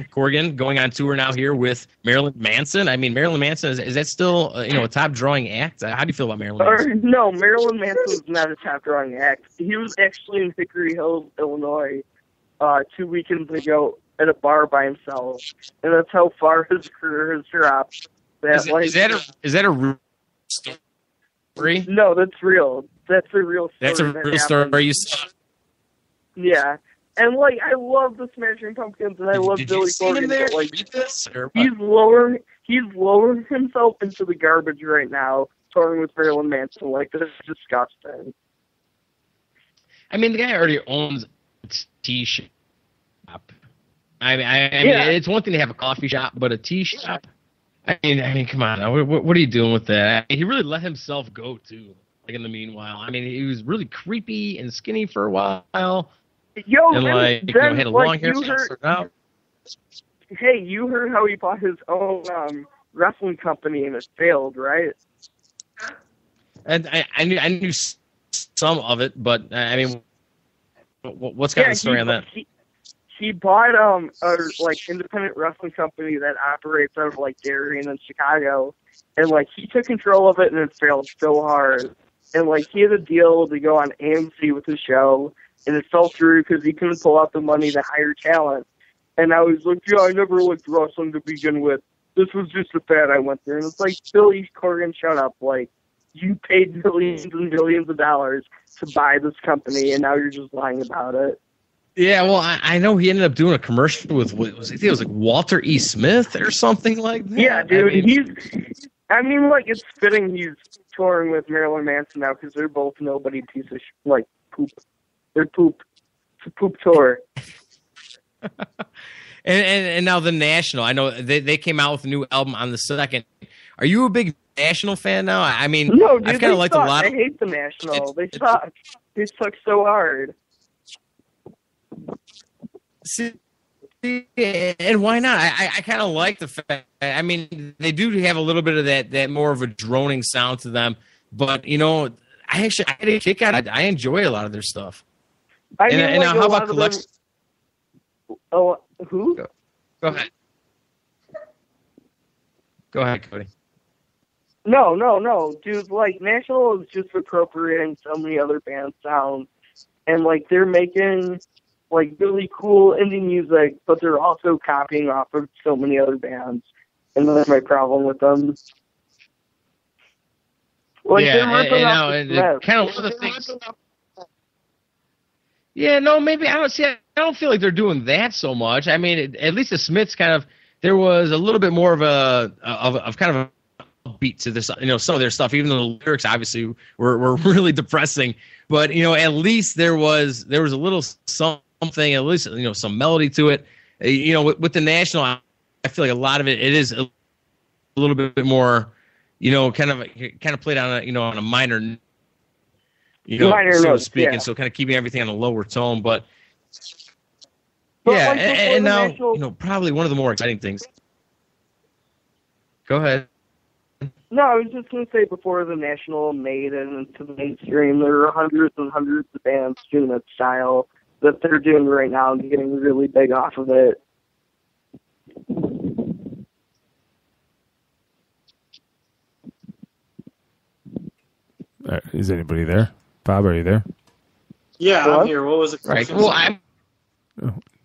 Corgan going on tour now here with Marilyn Manson. I mean, Marilyn Manson is that still a top drawing act? How do you feel about Marilyn Manson? No, Marilyn Manson was not a top drawing act. He was actually in Hickory Hills, Illinois, 2 weekends ago at a bar by himself, and that's how far his career has dropped. Is that a real story? No, that's real. That's a real story. That's a real story. You saw. Yeah. And I love the Smashing Pumpkins, and I love Billy Corgan. There? He's lowering himself into the garbage right now, touring with Marilyn Manson. This is disgusting. I mean, the guy already owns a tea shop. I mean, it's one thing to have a coffee shop, but a tea shop. I mean, come on. What are you doing with that? He really let himself go too. Like in the meanwhile, I mean, he was really creepy and skinny for a while. Yo, and then, had a like, long hair. Hey, you heard how he bought his own wrestling company and it failed, right? And I knew some of it, but I mean, what's kind of the story on that? He bought a like independent wrestling company that operates out of like Darien and Chicago, and like he took control of it and it failed so hard. And like he had a deal to go on AMC with his show, and it fell through because he couldn't pull out the money to hire talent. And I was like, yeah, I never liked wrestling to begin with. This was just a fad I went through. And it's like, Billy Corgan, shut up. Like, you paid millions and millions of dollars to buy this company, and now you're just lying about it. Yeah, well, I know he ended up doing a commercial with, I think it was like Walter E. Smith or something like that. Yeah, dude, like, it's fitting he's touring with Marilyn Manson now because they're both nobody piece of poop. They're poop. It's a poop tour. and now the National. I know they came out with a new album on the 2nd. Are you a big National fan now? I mean, no, dude, I've kind of liked a lot. I hate the National. They suck. They suck so hard. See, and why not? I kind of like the fact. I mean, they do have a little bit of that more of a droning sound to them. But I had a kick out of it. I enjoy a lot of their stuff. And now, how about collection? Oh, who? Go ahead. Go ahead, Cody. No, dude. Like, National is just appropriating so many other bands' sounds, and like they're making like really cool indie music, but they're also copying off of so many other bands, and that's my problem with them. Like, yeah, and kind of one of the things. Yeah, no, maybe I don't feel like they're doing that so much. I mean, at least the Smiths there was a little bit more of a kind of a beat to this, some of their stuff, even though the lyrics obviously were really depressing. But at least there was a little something, at least some melody to it. With the National, I feel like a lot of it is a little bit more, kind of played on on a minor, minor so notes, to speak, yeah. and so kind of keeping everything on a lower tone. But like, and now National... probably one of the more exciting things. Go ahead. No, I was just going to say, before the National made it into the mainstream, there were hundreds and hundreds of bands doing that style that they're doing right now and getting really big off of it. Is anybody there? Bob, are you there? Yeah, Hello? I'm here. What was the question? Right. Well, I'm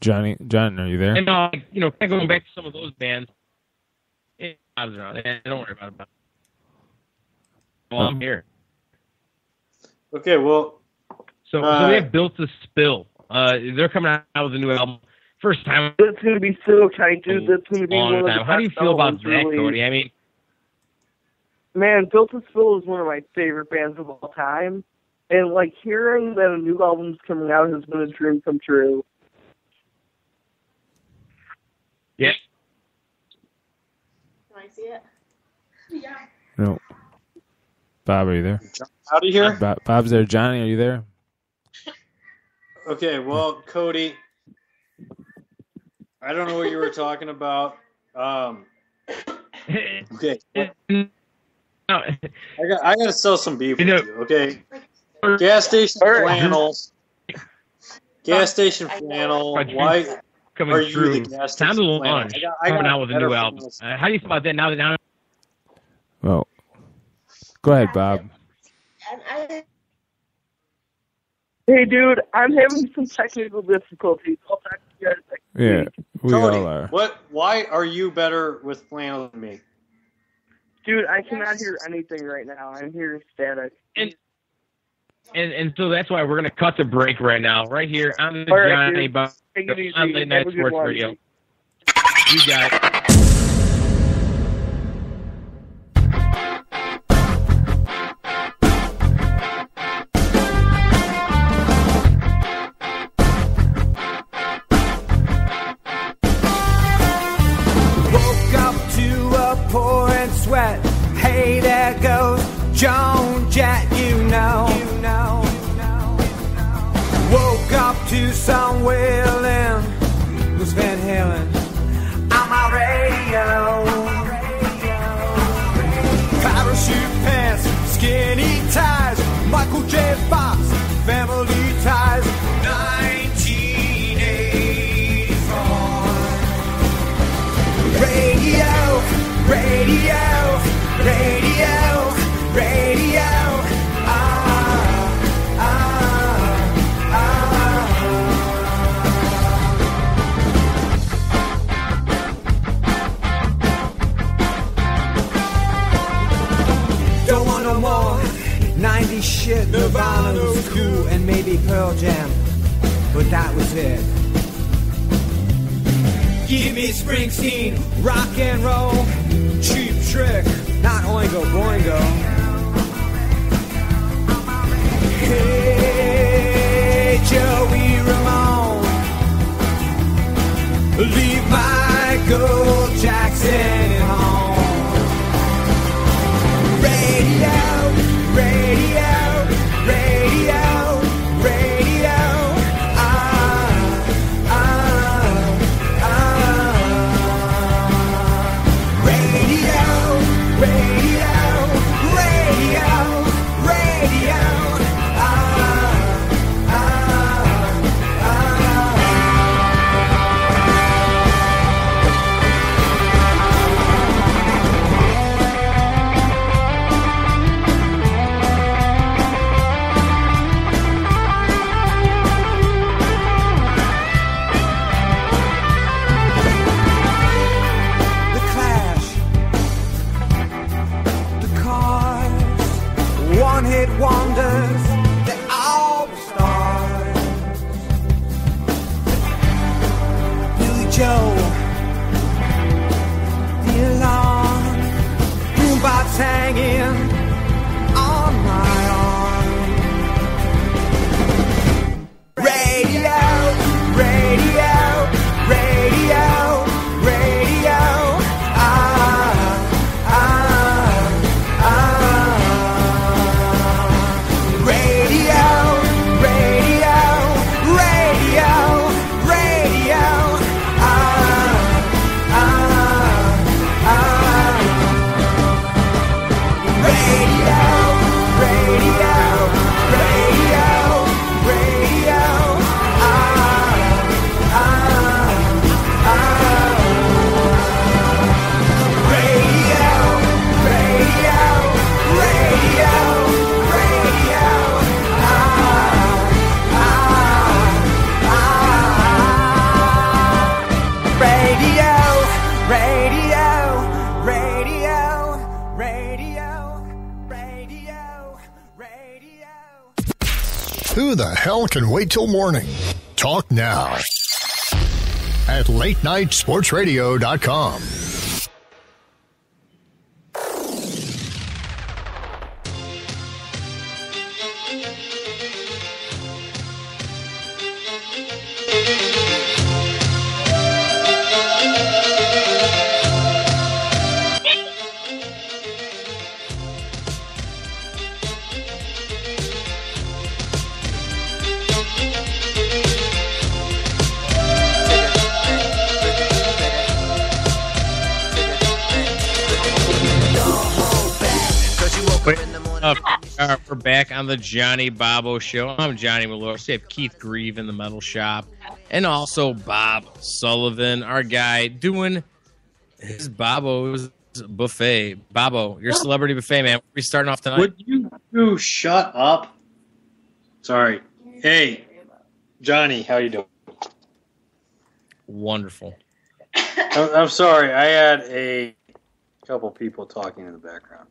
John, are you there? and kind of going back to some of those bands. Don't worry about it. Well, I'm here. Okay, well. So we have Built to Spill. They're coming out with a new album. First time. That's going to be so tight, dude. That's going to be one of the best. How do you feel about albums that, released. Cody? I mean, man, Built to Spill is one of my favorite bands of all time. And, like, hearing that a new album's coming out has been a dream come true. yeah. Can I see it? Yeah. No. Bob, are you there? Out of here? Bob's there. Johnny, are you there? Okay, well, Cody, I don't know what you were talking about. Okay. I got to sell some beef with you, okay? Gas station flannel. Gas station flannel. Why coming are you through? the gas station Sounded flannel? Lunch coming out with a new album. How do you feel about that now that Well, go ahead, Bob. Hey, dude, I'm having some technical difficulties. I'll talk to you guys next Yeah, week. we Cody, all are. why are you better with flannel than me? Dude, I cannot hear anything right now. I'm hearing static. And so that's why we're going to cut the break right now, right here on the All right, Johnny dude. Bob Take it easy. on Late Night Have a good Sports one. Radio. You got it. Woke up to a pour there goes Joan Jett, you know. Woke up to some wailing, was Van Halen on my radio. Parachute pants, skinny ties, Michael J. Fox, family ties, 1984. Radio, radio, radio, radio. Don't want no more 90s shit. Nirvana was cool and maybe Pearl Jam, but that was it. Give me Springsteen, rock and roll, Cheap Trick, not Oingo Boingo. Hey, Joey Ramone, leave Michael Jackson at home. Radio, radio, radio, radio. Radio, radio, radio, radio. One-hit wonders, they all were stars. Billy Joe, the alarm, boombox hanging on my arm. Radio, radio, radio, radio. Who the hell can wait till morning? Talk now at latenightsportsradio.com. We're back on the Johnny Bobbo Show. I'm Johnny Malloy. We have Keith Grieve in the metal shop, and also Bob Sullivan, our guy, doing his Bobbo's buffet. Bobbo, your celebrity buffet, man. We're starting off tonight. Would you two shut up? Sorry. Hey, Johnny, how you doing? Wonderful. I'm sorry. I had a couple people talking in the background.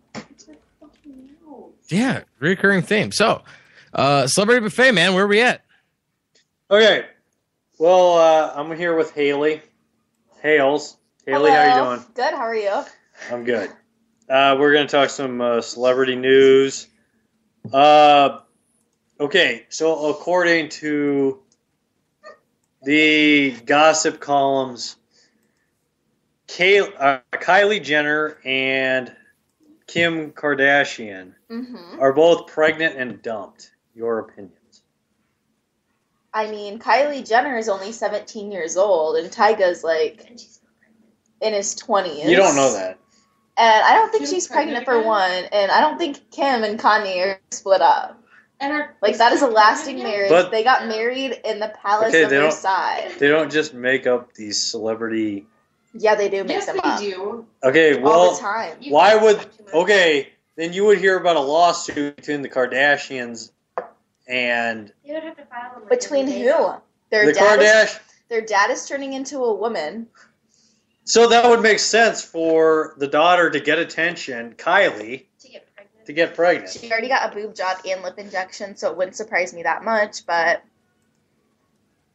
Yeah, recurring theme. So, celebrity buffet, man. Where are we at? Okay. Well, I'm here with Haley. Hales. Haley, Hello. how you doing? Good. How are you? I'm good. We're going to talk some celebrity news. Okay, so according to the gossip columns, Kylie Jenner and Kim Kardashian Mm-hmm. are both pregnant and dumped. Your opinions? I mean, Kylie Jenner is only 17 years old, and Tyga's like in his 20s. You don't know that. And I don't think she's pregnant for one, and I don't think Kim and Kanye are split up. Like, that is a lasting marriage. But- they got married in the Palace Okay, of they don't- Versailles. They don't just make up these celebrity. Yeah, they do make them up. do. Okay, well, All the time. why would? Okay, then you would hear about a lawsuit between the Kardashians and You would have to file them. Between who? Their the dad Kardashians. Their dad is turning into a woman. So that would make sense for the daughter to get attention, Kylie, to get pregnant. She already got a boob job and lip injection, so it wouldn't surprise me that much, but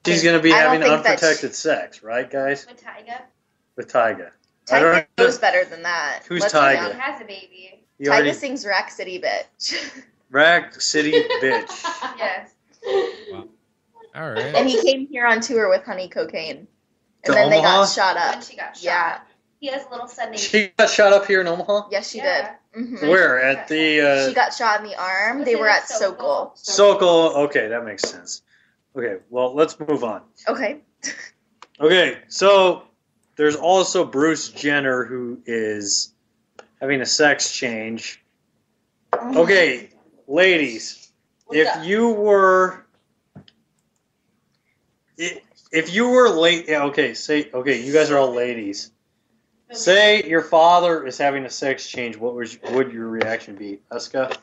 She's going to be I don't having think that unprotected sex, right, guys? With Tyga. With Tyga. I Tyga don't- knows better than that. Who's Let's Tyga? be honest. He has a baby. You already Tyga sings Rack City Bitch. Rack City bitch. Yes. All right. And he came here on tour with Honey Cocaine. To And then they Omaha? got shot up. When she got shot. Yeah. He has a little son named. She got shot up here in Omaha? Yes, she Yeah. did. Mhm. Where? At the She got shot in the arm. They were at Sokol. Sokol. Okay, that makes sense. Okay, well, let's move on. Okay. Okay, so there's also Bruce Jenner who is having a sex change. Okay, ladies, if you were late, yeah, okay, you guys are all ladies. Say your father is having a sex change, would your reaction be, Leska?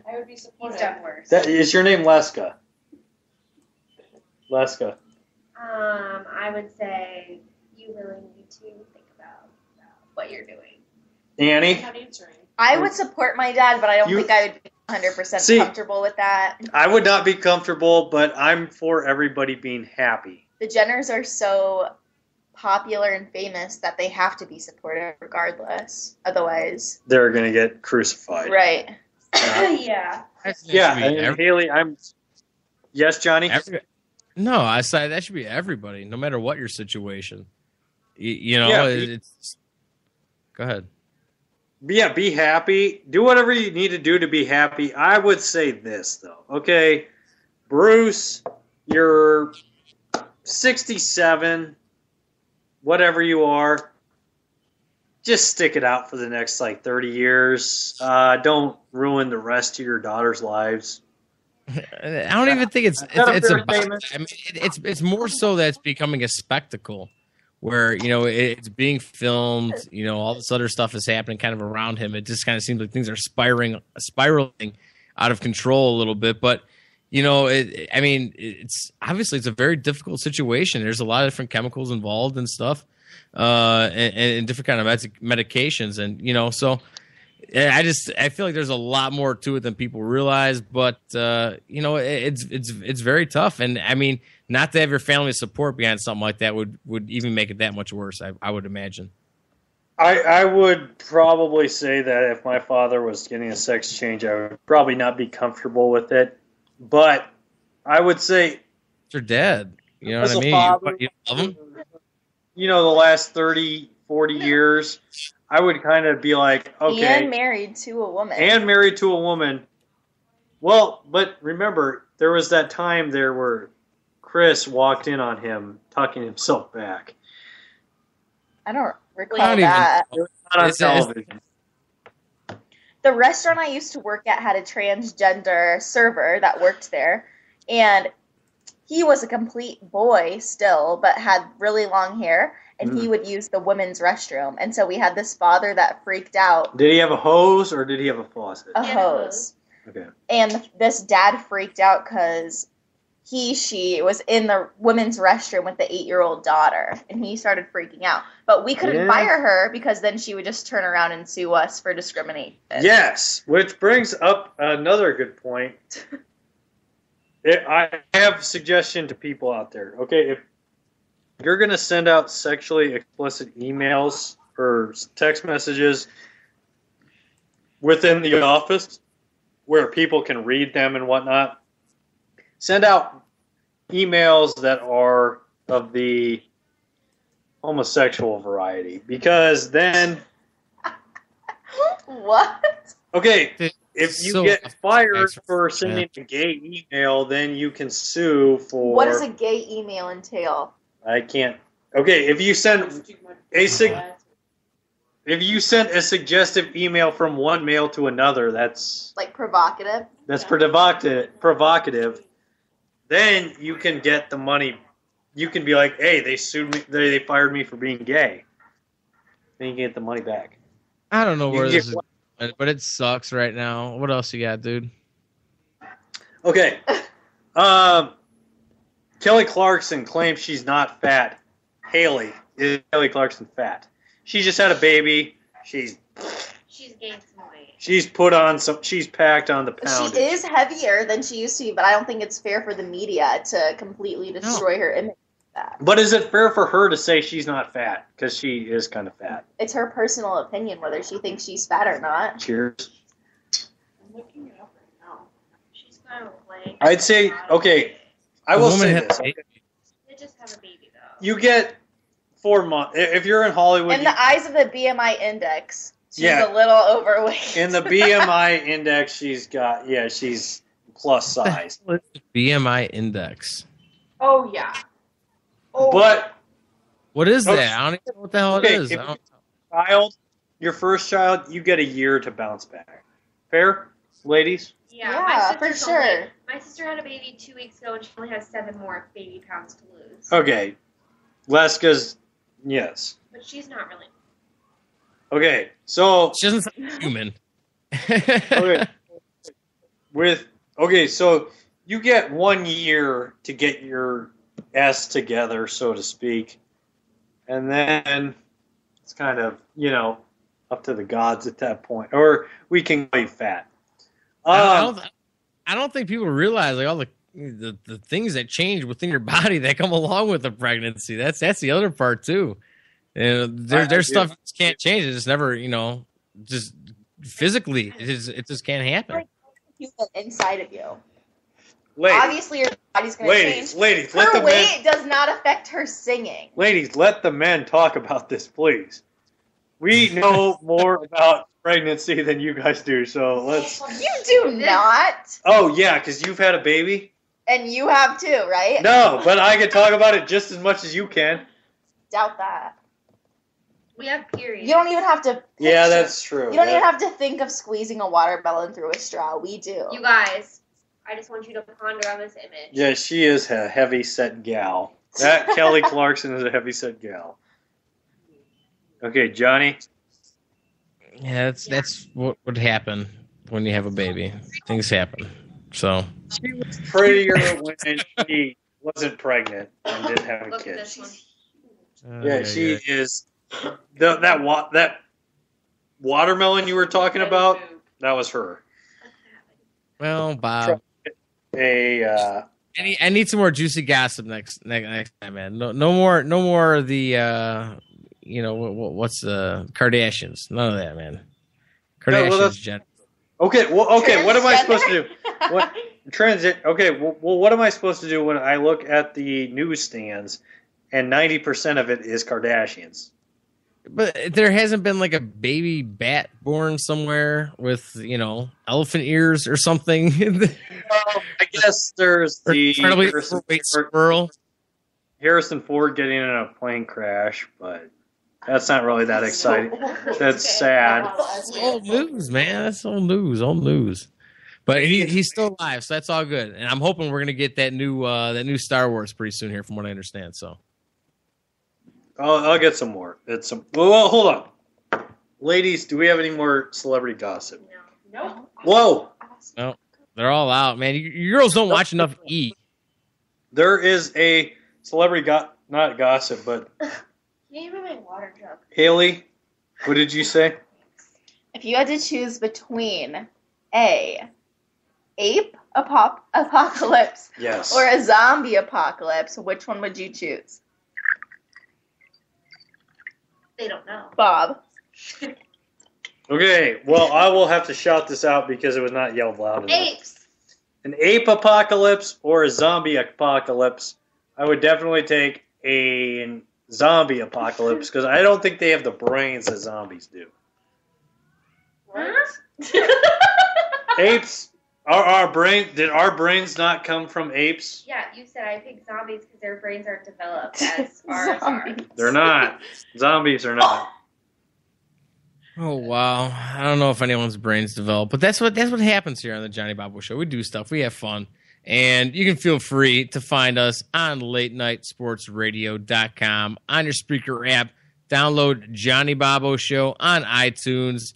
I would be supportive. He's done worse. That is your name, Leska. Leska. I would say you really need to think about what you're doing. Annie? I would support my dad, but I don't You- think I would be 100% See- comfortable with that. I would not be comfortable, but I'm for everybody being happy. The Jenners are so popular and famous that they have to be supportive regardless. Otherwise, They're going to get crucified. right. Yeah. Yeah, That should be and Haley, Yes, Johnny? No, I say that should be everybody, no matter what your situation. You know, Yeah, it's. Go ahead. Yeah, be happy. Do whatever you need to do to be happy. I would say this, though. Okay, Bruce, you're 67, whatever you are. Just stick it out for the next, 30 years. Don't ruin the rest of your daughter's lives. I don't even think it's Not a it's fair about. statement. I mean, it's more so that it's becoming a spectacle, where it's being filmed. All this other stuff is happening kind of around him. It just kind of seems like things are spiraling out of control a little bit. But it's obviously it's a very difficult situation. There's a lot of different chemicals involved and stuff, and different kind of medications, and so. I feel like there's a lot more to it than people realize, but it's very tough. And I mean, not to have your family support behind something like that would even make it that much worse. I would imagine. I would probably say that if my father was getting a sex change, I would probably not be comfortable with it. But I would say, It's your dad. You know As what I a mean? father- You love him. the last 30, 40 years, I would kind of be like, okay. And married to a woman. And married to a woman. Well, but remember, there was that time there where Chris walked in on him, tucking himself back. I don't recall I don't even- that. It was not on It's- it's- television. The restaurant I used to work at had a transgender server that worked there, and he was a complete boy still, but had really long hair, and he would use the women's restroom. And so we had this father that freaked out. Did he have a hose or did he have a faucet? A hose. Okay. And this dad freaked out because she was in the women's restroom with the 8-year-old daughter, and he started freaking out. But we couldn't Yeah. fire her because then she would just turn around and sue us for discrimination. Yes, which brings up another good point. I have a suggestion to people out there. Okay, if you're going to send out sexually explicit emails or text messages within the office where people can read them and whatnot, send out emails that are of the homosexual variety, because then What? Okay, if you So- get fired for sending a gay email, then you can sue for. What does a gay email entail? I can't. Okay, if you send if you send a suggestive email from one male to another, that's Like provocative? provocative. Then you can get the money. You can be like, hey, they sued me. They fired me for being gay. Then you can get the money back. I don't know You where can this get- is, but it sucks right now. What else you got, dude? Okay. Kelly Clarkson claims she's not fat. Haley, is Kelly Clarkson fat? She just had a baby. She's gained some weight. she's put on some. She's packed on the poundage. She is heavier than she used to be, but I don't think it's fair for the media to completely destroy her image. But is it fair for her to say she's not fat? Because she is kind of fat. It's her personal opinion whether she thinks she's fat or not. Cheers. She's kind of like. I'd say, okay, I The will woman say had this. a baby. They just have a baby though. You get 4 months. If you're in Hollywood, In the eyes of the BMI index, she's Yeah. a little overweight. in the BMI index, she's plus size. BMI index. Oh, yeah. Oh, But What is Okay. that? I don't even know what the hell Okay, it is. if I don't- your first child, you get a year to bounce back. Fair, ladies? Yeah, Yeah, my for sister's sure. only- my sister had a baby 2 weeks ago, and she only has 7 more baby pounds to lose. Okay. Leska's, yes. But she's not really. Okay, so She doesn't sound human. okay, so you get 1 year to get your S together, so to speak, and then it's kind of up to the gods at that point, or we can call you fat. I don't think people realize like all the things that change within your body that come along with a pregnancy. That's the other part too. There's stuff that just can't change. It just never, just physically, it just can't happen. Human inside of you. Ladies, Obviously, your body's going to change. ladies, let Her the weight does not affect her singing. ladies, let the men talk about this, please. We know more about pregnancy than you guys do, so let's. You do not. Oh yeah, because you've had a baby. And you have too, right? No, but I can talk about it just as much as you can. Doubt that. We have periods. You don't even have to. Yeah, that's true. You don't even have to think of squeezing a watermelon through a straw. We do. You guys, I just want you to ponder on this image. Yeah, she is a heavy set gal. That Kelly Clarkson is a heavy set gal. Okay, Johnny. Yeah, that's what would happen when you have a baby. Things happen. So She was prettier when she wasn't pregnant and didn't have a Look at kid. this one. Yeah, she is. That watermelon you were talking about, that was her. Well, Bob, A I need some more juicy gossip next time, man. No more of the what's the Kardashians? None of that, man. Yeah, well, Kardashians, that's- Jen. Okay, what am I supposed to do? What transit? Okay, well, what am I supposed to do when I look at the newsstands and 90% of it is Kardashians? But there hasn't been like a baby bat born somewhere with elephant ears or something. I guess there's the Incredibly overweight squirrel. Harrison Ford getting in a plane crash, but that's not really that exciting. That's sad. That's old news, man. That's old news. But he's still alive, so that's all good. And I'm hoping we're gonna get that new Star Wars pretty soon here, from what I understand. So I'll get some more. Well, hold on, ladies. Do we have any more celebrity gossip? No. Whoa, no, they're all out, man. You girls don't watch enough E. there is a celebrity not gossip, but Can you give me my water jug? Haley, what did you say? If you had to choose between a ape apocalypse Yes. or a zombie apocalypse, which one would you choose? They don't know. Bob. Okay, well, I will have to shout this out because it was not yelled loud enough. Apes. An ape apocalypse or a zombie apocalypse, I would definitely take a zombie apocalypse because I don't think they have the brains that zombies do. Apes. Did our brains not come from apes? Yeah, you said I picked zombies because their brains aren't developed as ours are. They're not. Zombies are not. Oh wow! I don't know if anyone's brains develop, but that's what happens here on the Johnny Bobbo Show. We do stuff, we have fun, and you can feel free to find us on LateNightSportsRadio.com, on your Spreaker app. Download Johnny Bobbo Show on iTunes.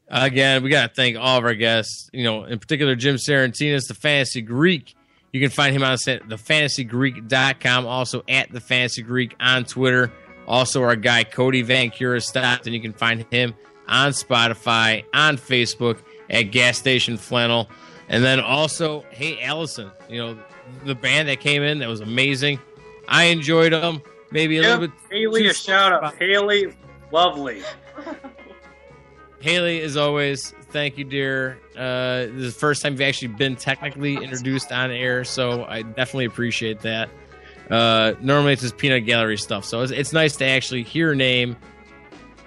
Again, we got to thank all of our guests. In particular, Jim Sarantinas, the Fantasy Greek. You can find him on thefantasygreek.com, also at the Fantasy Greek on Twitter. Also, our guy Cody Van Stockton. You can find him on Spotify, on Facebook, at Gas Station Flannel. And then also, hey, Allison, the band that came in, that was amazing. I enjoyed them. Maybe a little bit. Haley, a shout out. Haley, lovely. Haley, as always, thank you, dear. This is the first time you've actually been technically introduced on air, so I definitely appreciate that. Normally it's just peanut gallery stuff, so it's nice to actually hear your name,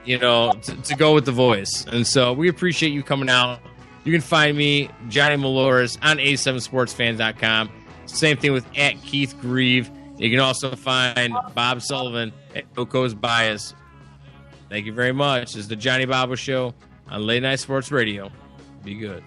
to go with the voice. And so we appreciate you coming out. You can find me, Johnny Malores, on 87sportsfan.com. Same thing with at Keith Grieve. You can also find Bob Sullivan at Coco's Bias. Thank you very much. This is the Johnny Bobbo Show on Late Night Sports Radio. Be good.